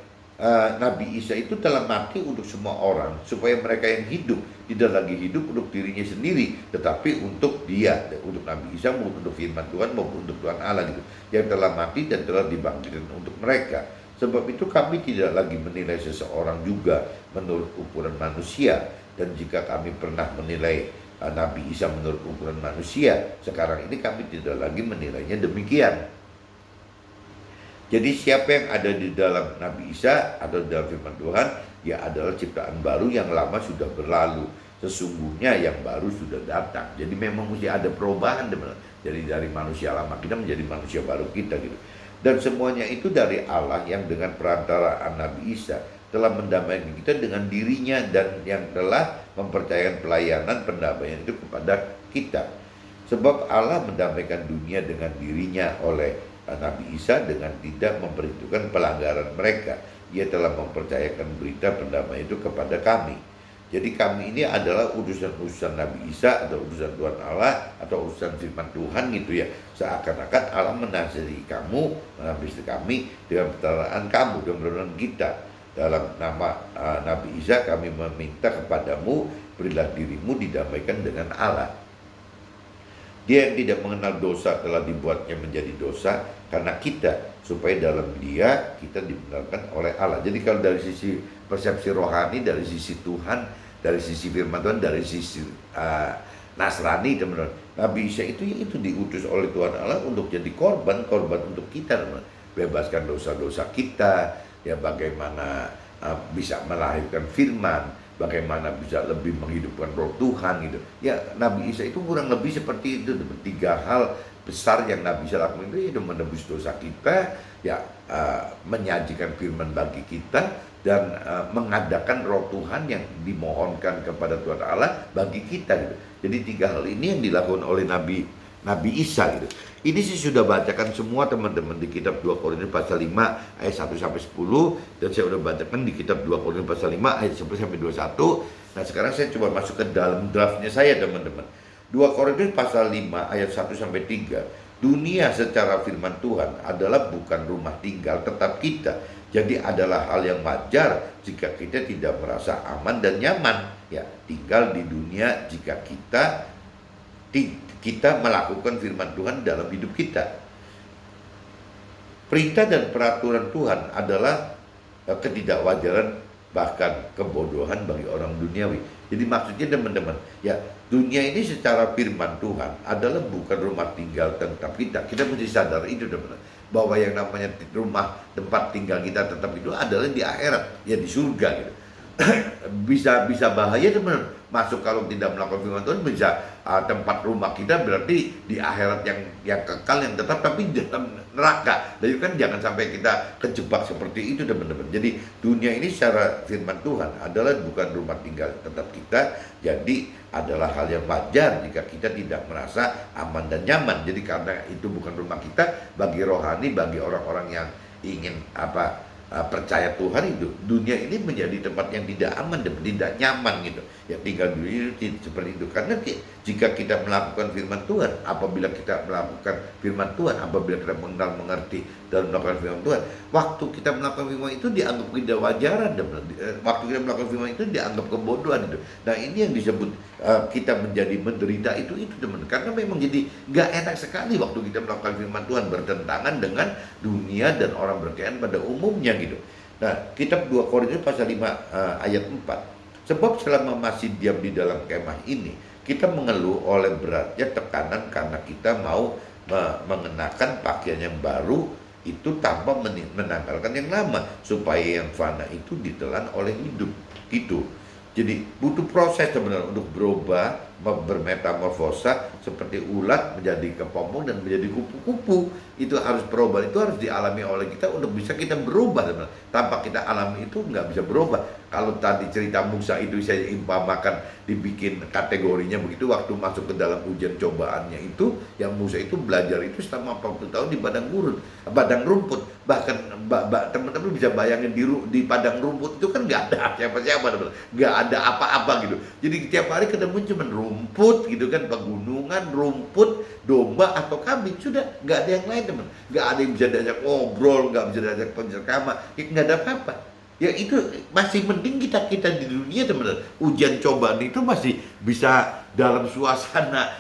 Nabi Isa itu telah mati untuk semua orang supaya mereka yang hidup tidak lagi hidup untuk dirinya sendiri, tetapi untuk dia, untuk Nabi Isa maupun untuk firman Tuhan maupun untuk Tuhan Allah gitu, yang telah mati dan telah dibangkitkan untuk mereka. Sebab itu kami tidak lagi menilai seseorang juga menurut ukuran manusia. Dan jika kami pernah menilai Nabi Isa menurut ukuran manusia, sekarang ini kami tidak lagi menilainya demikian. Jadi siapa yang ada di dalam Nabi Isa atau dalam firman Tuhan, ya adalah ciptaan baru, yang lama sudah berlalu, sesungguhnya yang baru sudah datang. Jadi memang mesti ada perubahan teman-teman. Jadi dari manusia lama kita menjadi manusia baru kita gitu. Dan semuanya itu dari Allah yang dengan perantaraan Nabi Isa telah mendamaikan kita dengan dirinya, dan yang telah mempercayakan pelayanan pendamaian itu kepada kita. Sebab Allah mendamaikan dunia dengan dirinya oleh Nabi Isa dengan tidak memperhitungkan pelanggaran mereka. Ia telah mempercayakan berita pendamaian itu kepada kami. Jadi kami ini adalah utusan-utusan Nabi Isa atau utusan Tuhan Allah atau utusan firman Tuhan gitu ya. Seakan-akan Allah menasihati kamu, menasihati kami dengan pertanyaan kamu, dengan pertanyaan kita. Dalam nama Nabi Isa kami meminta kepadamu, berilah dirimu didamaikan dengan Allah. Dia yang tidak mengenal dosa telah dibuatnya menjadi dosa karena kita, supaya dalam dia kita dibenarkan oleh Allah. Jadi kalau dari sisi persepsi rohani, dari sisi Tuhan, dari sisi firman Tuhan, dari sisi Nasrani teman-teman, Nabi Isa itu diutus oleh Tuhan Allah untuk jadi korban untuk kita teman-teman. Bebaskan dosa-dosa kita, ya bagaimana bisa melahirkan firman, bagaimana bisa lebih menghidupkan roh Tuhan gitu. Ya Nabi Isa itu kurang lebih seperti itu. Tiga hal besar yang Nabi Isa lakukan itu menebus dosa kita, ya menyajikan firman bagi kita, dan mengadakan roh Tuhan yang dimohonkan kepada Tuhan Allah bagi kita gitu. Jadi tiga hal ini yang dilakukan oleh Nabi Isa gitu. Ini sih sudah bacakan semua teman-teman di kitab 2 Korintus pasal 5 ayat 1 sampai 10, dan saya sudah bacakan di kitab 2 Korintus pasal 5 ayat 11 sampai 21. Nah, sekarang saya coba masuk ke dalam draftnya saya teman-teman. 2 Korintus pasal 5 ayat 1 sampai 3. Dunia secara firman Tuhan adalah bukan rumah tinggal tetap kita. Jadi adalah hal yang wajar jika kita tidak merasa aman dan nyaman ya tinggal di dunia jika kita melakukan firman Tuhan dalam hidup kita. Perintah dan peraturan Tuhan adalah ketidakwajaran, bahkan kebodohan bagi orang duniawi. Jadi maksudnya teman-teman, ya dunia ini secara firman Tuhan adalah bukan rumah tinggal tetap kita. Kita mesti sadar itu teman-teman, bahwa yang namanya rumah tempat tinggal kita tetap itu adalah di akhirat, ya di surga gitu. bisa bahaya teman-teman. Masuk kalau tidak melakukan firman Tuhan, bisa tempat rumah kita berarti di akhirat yang kekal, yang tetap, tapi di dalam neraka. Jadi kan jangan sampai kita kejebak seperti itu teman-teman. Jadi dunia ini secara firman Tuhan adalah bukan rumah tinggal tetap kita. Jadi adalah hal yang wajar jika kita tidak merasa aman dan nyaman. Jadi karena itu bukan rumah kita, bagi rohani, bagi orang-orang yang ingin percaya Tuhan itu, dunia ini menjadi tempat yang tidak aman dan tidak nyaman gitu. Ya tinggal di dunia itu seperti itu. Karena jika kita melakukan firman Tuhan, apabila kita melakukan firman Tuhan, apabila kita mengenal, mengerti dan melakukan firman Tuhan, waktu kita melakukan firman itu dianggap tidak wajaran, dan waktu kita melakukan firman itu dianggap kebodohan itu. Nah ini yang disebut kita menjadi menderita itu teman. Karena memang jadi nggak enak sekali waktu kita melakukan firman Tuhan bertentangan dengan dunia dan orang berkeiman pada umumnya gitu. Nah, kitab 2 Korintus pasal 5 ayat 4. Sebab selama masih diam di dalam kemah ini, kita mengeluh oleh beratnya tekanan karena kita mau mengenakan pakaian yang baru itu tanpa menanggalkan yang lama, supaya yang fana itu ditelan oleh hidup gitu. Jadi butuh proses sebenarnya untuk berubah, bermetamorfosa seperti ulat menjadi kepompong dan menjadi kupu-kupu. Itu harus perubahan, itu harus dialami oleh kita untuk bisa kita berubah sebenarnya. Tanpa kita alami itu nggak bisa berubah. Kalau tadi cerita Musa itu saya impamakan, dibikin kategorinya begitu, waktu masuk ke dalam ujian cobaannya itu, yang Musa itu belajar itu selama 40 tahun di padang rumput. Bahkan teman-teman bisa bayangin di padang rumput itu kan nggak ada siapa-siapa, nggak ada apa-apa gitu. Jadi tiap hari ketemu cuma rumput gitu kan, pegunungan, rumput, domba atau kambing, sudah nggak ada yang lain teman. Nggak ada yang bisa diajak ngobrol, nggak bisa diajak pencerama, nggak ada apa-apa. Ya itu masih mending kita di dunia teman-teman. Ujian cobaan itu masih bisa dalam suasana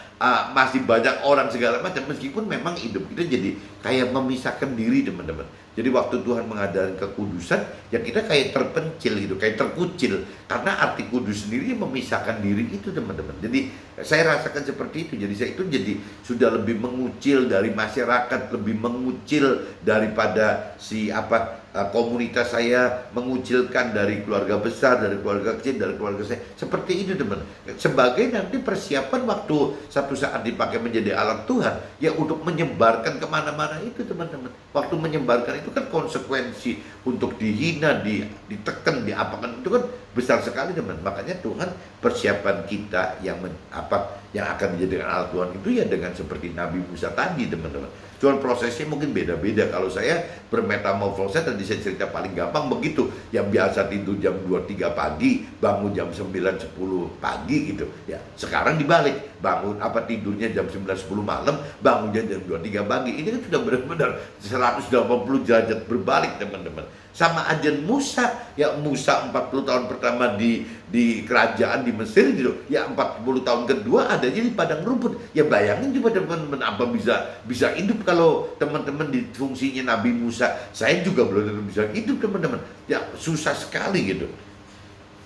masih banyak orang segala macam, meskipun memang hidup kita jadi kayak memisahkan diri teman-teman. Jadi waktu Tuhan mengadakan kekudusan, ya kita kayak terpencil gitu, kayak terkucil. Karena arti kudus sendiri memisahkan diri itu teman-teman. Jadi saya rasakan seperti itu. Jadi saya itu jadi sudah lebih mengucil dari masyarakat, lebih mengucil daripada komunitas saya, mengucilkan dari keluarga besar, dari keluarga kecil, dari keluarga saya. Seperti itu teman. Sebagai nanti persiapan waktu satu saat dipakai menjadi alat Tuhan, ya untuk menyebarkan kemana-mana itu teman-teman. Waktu menyebarkan itu kan konsekuensi untuk dihina, ditekan, diapakan itu kan besar sekali teman. Makanya Tuhan persiapan kita yang akan dijadikan alat Tuhan itu ya dengan seperti Nabi Musa tadi teman-teman. Cuman prosesnya mungkin beda-beda. Kalau saya bermetamorfosa tadi saya cerita paling gampang begitu. Yang biasa tidur jam 2-3 pagi, bangun jam 9-10 pagi gitu. Ya, sekarang dibalik. Tidurnya jam 9-10 malam, bangunnya jam 2-3 pagi. Ini kan sudah benar-benar 180 derajat berbalik teman-teman. Sama aja Musa, ya Musa 40 tahun pertama di kerajaan di Mesir gitu, ya 40 tahun kedua adanya di padang rumput. Ya bayangin coba teman-teman, apa bisa hidup kalau teman-teman di fungsinya Nabi Musa. Saya juga belum bisa hidup teman-teman. Ya susah sekali gitu.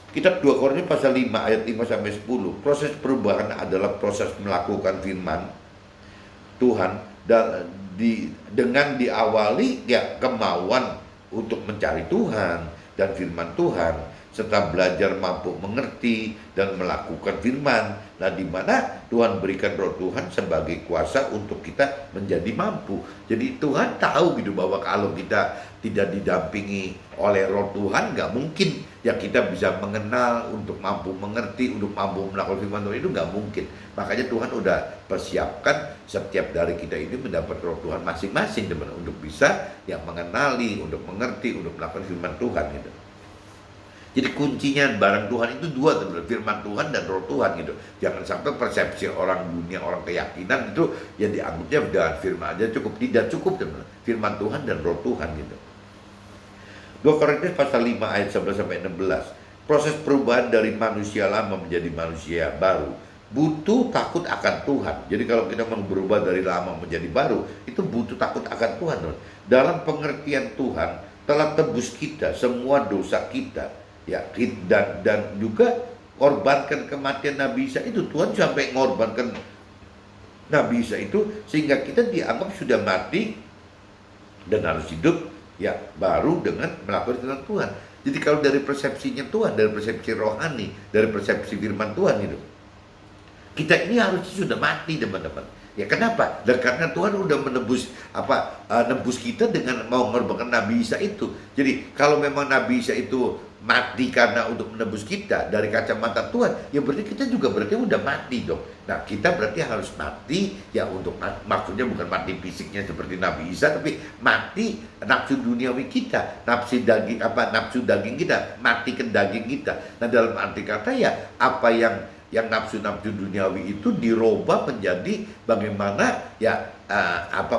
Kitab 2 Korintus pasal 5 ayat 5-10. Proses perubahan adalah proses melakukan firman Tuhan dengan diawali ya kemauan untuk mencari Tuhan dan firman Tuhan, serta belajar mampu mengerti dan melakukan firman. Nah, di mana Tuhan berikan Roh Tuhan sebagai kuasa untuk kita menjadi mampu. Jadi Tuhan tahu gitu bahwa kalau kita tidak didampingi oleh Roh Tuhan, nggak mungkin ya kita bisa mengenal, untuk mampu mengerti, untuk mampu melakukan firman Tuhan, itu nggak mungkin. Makanya Tuhan udah persiapkan setiap dari kita ini mendapat Roh Tuhan masing-masing teman, untuk bisa yang mengenali, untuk mengerti, untuk melakukan firman Tuhan gitu. Jadi kuncinya barang Tuhan itu dua teman, firman Tuhan dan Roh Tuhan gitu. Jangan sampai persepsi orang dunia, orang keyakinan itu ya dianggapnya dengan firman aja cukup. Tidak cukup teman, firman Tuhan dan Roh Tuhan gitu. 2 Korintus pasal 5 ayat 11-16. Proses perubahan dari manusia lama menjadi manusia baru butuh takut akan Tuhan. Jadi kalau kita mau berubah dari lama menjadi baru, itu butuh takut akan Tuhan. Dalam pengertian Tuhan telah tebus kita semua dosa kita, ya, dan juga korbankan kematian Nabi Isa itu. Tuhan sampai mengorbankan Nabi Isa itu sehingga kita dianggap sudah mati dan harus hidup ya baru dengan melakukan firman Tuhan. Jadi kalau dari persepsinya Tuhan, dari persepsi rohani, dari persepsi firman Tuhan itu, kita ini harusnya sudah mati teman-teman. Ya kenapa? Dan karena Tuhan udah nebus kita dengan mau mengorbankan Nabi Isa itu. Jadi kalau memang Nabi Isa itu mati karena untuk menebus kita dari kacamata Tuhan, ya berarti kita juga berarti udah mati dong. Nah, kita berarti harus mati ya untuk maksudnya bukan mati fisiknya seperti Nabi Isa, tapi mati nafsu duniawi kita, nafsu daging kita, mati ke daging kita. Nah, dalam arti kata ya apa yang nafsu-nafsu duniawi itu dirubah menjadi bagaimana ya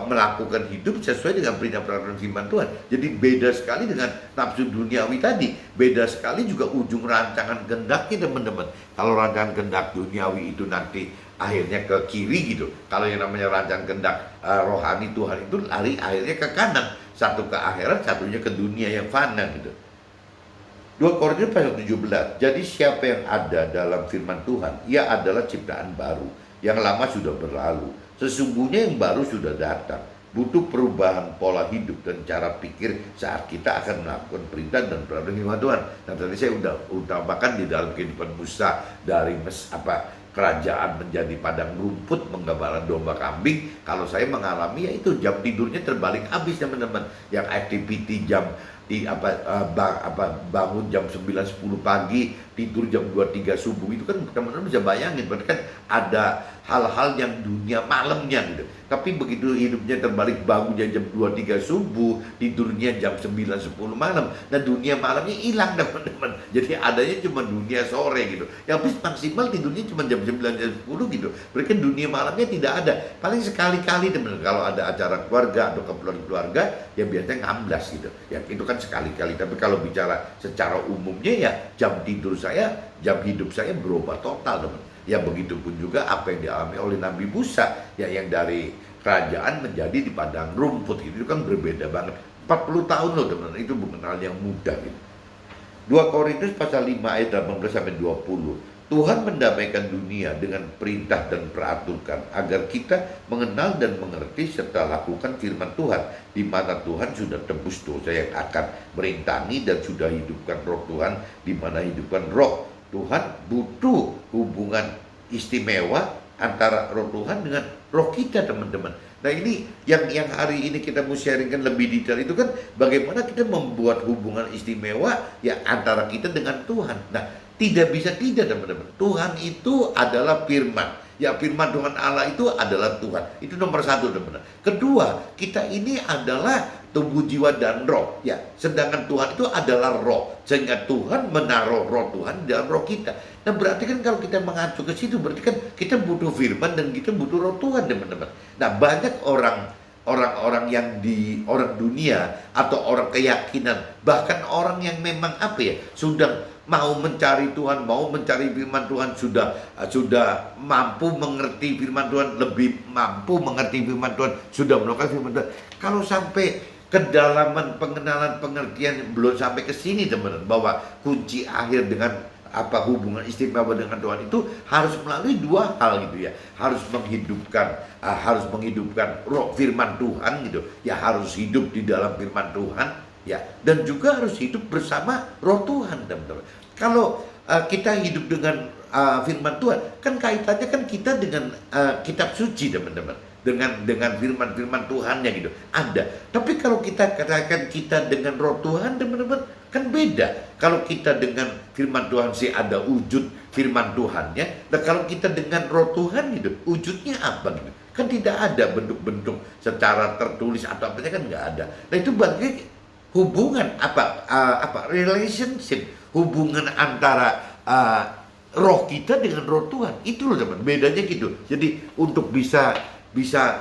melakukan hidup sesuai dengan perintah peraturan firman Tuhan. Jadi beda sekali dengan nafsu duniawi tadi, beda sekali juga ujung rancangan kehendaknya teman-teman. Kalau rancangan kehendak duniawi itu nanti akhirnya ke kiri gitu, kalau yang namanya rancangan kehendak rohani Tuhan itu lari akhirnya ke kanan, satu ke akhirat, satunya ke dunia yang fana gitu. 2 Korintus pasal 17. Jadi siapa yang ada dalam firman Tuhan, ia adalah ciptaan baru. Yang lama sudah berlalu. Sesungguhnya yang baru sudah datang. Butuh perubahan pola hidup dan cara pikir saat kita akan melakukan perintah dan peraturan firman Tuhan. Nah, tadi saya udah utamakan di dalam kehidupan Musa dari kerajaan menjadi padang rumput, menggambarkan domba kambing. Kalau saya mengalami ya itu jam tidurnya terbalik habis teman-teman. Yang activity jam bangun jam 9-10 pagi, tidur jam 2-3 subuh, itu kan teman-teman bisa bayangin, berarti kan ada hal-hal yang dunia malamnya gitu. Tapi begitu hidupnya terbalik, bangunnya jam 2-3 subuh, tidurnya jam 9-10 malam, nah dunia malamnya hilang teman-teman. Jadi adanya cuma dunia sore gitu. Yang maksimal tidurnya cuma jam 9-10 gitu. Berarti kan dunia malamnya tidak ada. Paling sekali-kali teman-teman kalau ada acara keluarga atau keperluan keluarga, ya biasanya ngamblas gitu. Ya itu kan sekali-kali. Tapi kalau bicara secara umumnya ya jam tidur saya, jam hidup saya berubah total teman. Ya begitu pun juga apa yang dialami oleh Nabi Musa, ya yang dari kerajaan menjadi di padang rumput gitu, itu kan berbeda banget. 40 tahun loh teman-teman, itu bukan hal yang mudah gitu. 2 Korintus pasal 5 ayat 18-20. Tuhan mendamaikan dunia dengan perintah dan peraturan agar kita mengenal dan mengerti serta lakukan firman Tuhan, di mana Tuhan sudah tebus dosa yang akan merintangi dan sudah hidupkan roh Tuhan, di mana hidupkan roh Tuhan. Butuh hubungan istimewa antara roh Tuhan dengan roh kita teman-teman. Nah ini yang hari ini kita mau sharingkan lebih detail itu kan bagaimana kita membuat hubungan istimewa ya antara kita dengan Tuhan. Nah tidak bisa tidak teman-teman, Tuhan itu adalah firman. Ya firman Tuhan Allah itu adalah Tuhan. Itu nomor 1 teman-teman. Kedua, kita ini adalah tubuh, jiwa, dan roh. Ya, sedangkan Tuhan itu adalah roh. Sehingga Tuhan menaruh roh Tuhan di dalam roh kita. Nah berarti kan kalau kita mengacu ke situ, berarti kan kita butuh firman dan kita butuh roh Tuhan teman-teman. Nah banyak orang-orang yang di orang dunia atau orang keyakinan, bahkan orang yang memang sudah mau mencari Tuhan, mau mencari firman Tuhan, sudah mampu mengerti firman Tuhan, lebih mampu mengerti firman Tuhan, sudah melakukan firman Tuhan. Kalau sampai kedalaman pengenalan pengertian belum sampai ke sini teman-teman, bahwa kunci akhir dengan hubungan istimewa dengan Tuhan itu harus melalui 2 hal gitu ya. Harus menghidupkan roh firman Tuhan gitu. Ya harus hidup di dalam firman Tuhan ya, dan juga harus hidup bersama roh Tuhan teman-teman. Kalau kita hidup dengan firman Tuhan, kan kaitannya kan kita dengan kitab suci teman-teman, dengan firman-firman Tuhannya gitu ada. Tapi kalau kita katakan kita dengan roh Tuhan teman-teman, kan beda. Kalau kita dengan firman Tuhan sih ada wujud firman Tuhannya. Nah kalau kita dengan roh Tuhan gitu, wujudnya apa gitu? Kan tidak ada bentuk-bentuk secara tertulis atau apanya, kan nggak ada. Nah itu bagi hubungan relationship, hubungan antara roh kita dengan roh Tuhan. Itu loh teman, bedanya gitu. Jadi untuk bisa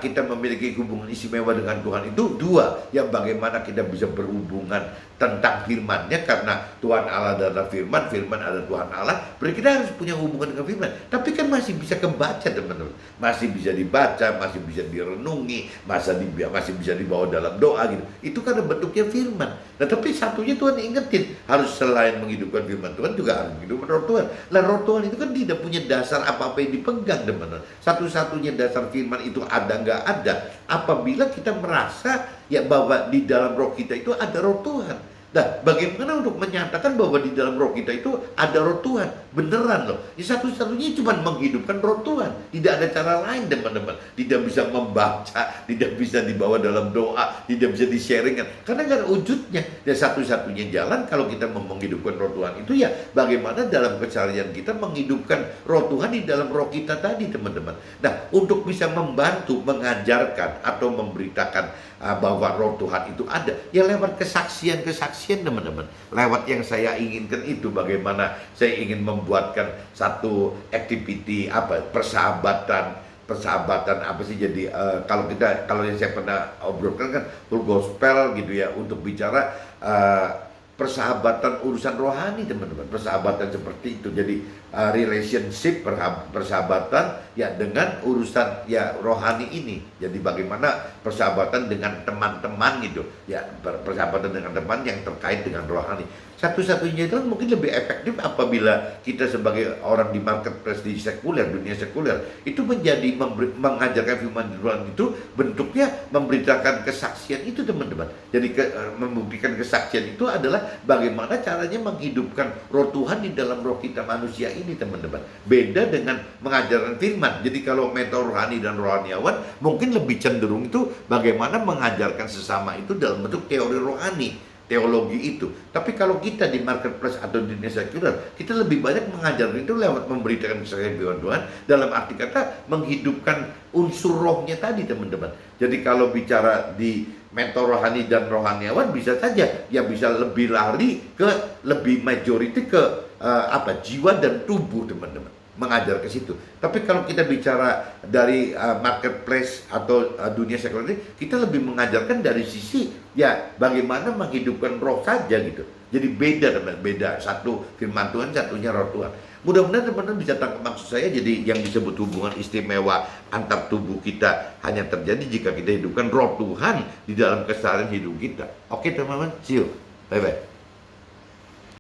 kita memiliki hubungan istimewa dengan Tuhan itu 2, yang bagaimana kita bisa berhubungan tentang firman-Nya, karena Tuhan Allah adalah firman, firman adalah Tuhan Allah. Berarti kita harus punya hubungan dengan firman. Tapi kan masih bisa kebaca teman-teman, masih bisa dibaca, masih bisa direnungi, masih bisa dibawa dalam doa gitu. Itu kan bentuknya firman. Nah tapi satunya Tuhan ingetin, harus selain menghidupkan firman Tuhan juga harus menghidupkan roh Tuhan. Nah roh Tuhan itu kan tidak punya dasar apa-apa yang dipegang teman-teman. Satu-satunya dasar firman itu ada nggak ada apabila kita merasa ya bahwa di dalam roh kita itu ada roh Tuhan. Nah, bagaimana untuk menyatakan bahwa di dalam roh kita itu ada roh Tuhan? beneran loh. Ya, satu-satunya cuma menghidupkan roh Tuhan. Tidak ada cara lain teman-teman. Tidak bisa membaca, tidak bisa dibawa dalam doa, tidak bisa di-sharingkan. Karena nggak ada wujudnya. Dan satu-satunya jalan kalau kita mau menghidupkan roh Tuhan itu ya bagaimana dalam keseharian kita menghidupkan roh Tuhan di dalam roh kita tadi teman-teman. Nah, untuk bisa membantu, mengajarkan atau memberitakan bahwa roh Tuhan itu ada, ya lewat kesaksian-kesaksian teman-teman. Lewat yang saya inginkan itu, bagaimana saya ingin membuatkan satu activity persahabatan apa sih, jadi kalau yang saya pernah obrolkan kan full gospel gitu ya, untuk bicara persahabatan urusan rohani teman-teman, persahabatan seperti itu. Jadi relationship persahabatan ya dengan urusan ya rohani ini. Jadi bagaimana persahabatan dengan teman-teman gitu ya, persahabatan dengan teman yang terkait dengan rohani. Satu-satunya itu mungkin lebih efektif apabila kita sebagai orang di marketplace di sekuler, dunia sekuler itu menjadi mengajarkan firman Tuhan itu bentuknya memberitakan kesaksian itu teman-teman. Jadi membuktikan kesaksian itu adalah bagaimana caranya menghidupkan roh Tuhan di dalam roh kita manusia ini teman-teman. Beda dengan mengajarkan firman. Jadi kalau mentor rohani dan rohaniawan mungkin lebih cenderung itu bagaimana mengajarkan sesama itu dalam bentuk teori rohani, teologi itu. Tapi kalau kita di marketplace atau di dunia sekuler, kita lebih banyak mengajarkan itu lewat memberitakan kesaksian firman Tuhan, dalam arti kata menghidupkan unsur rohnya tadi teman-teman. Jadi kalau bicara di mentor rohani dan rohaniawan bisa saja ya bisa lebih lari ke lebih majority ke jiwa dan tubuh teman-teman, mengajar ke situ. Tapi kalau kita bicara dari marketplace atau dunia sekuler, kita lebih mengajarkan dari sisi ya bagaimana menghidupkan roh saja gitu. Jadi beda teman, beda, satu firman Tuhan, satunya roh Tuhan. Mudah-mudahan teman-teman bisa tangkap maksud saya. Jadi yang disebut hubungan istimewa antar tubuh kita hanya terjadi jika kita hidupkan roh Tuhan di dalam keseharian hidup kita. Oke teman-teman, see you, bye bye.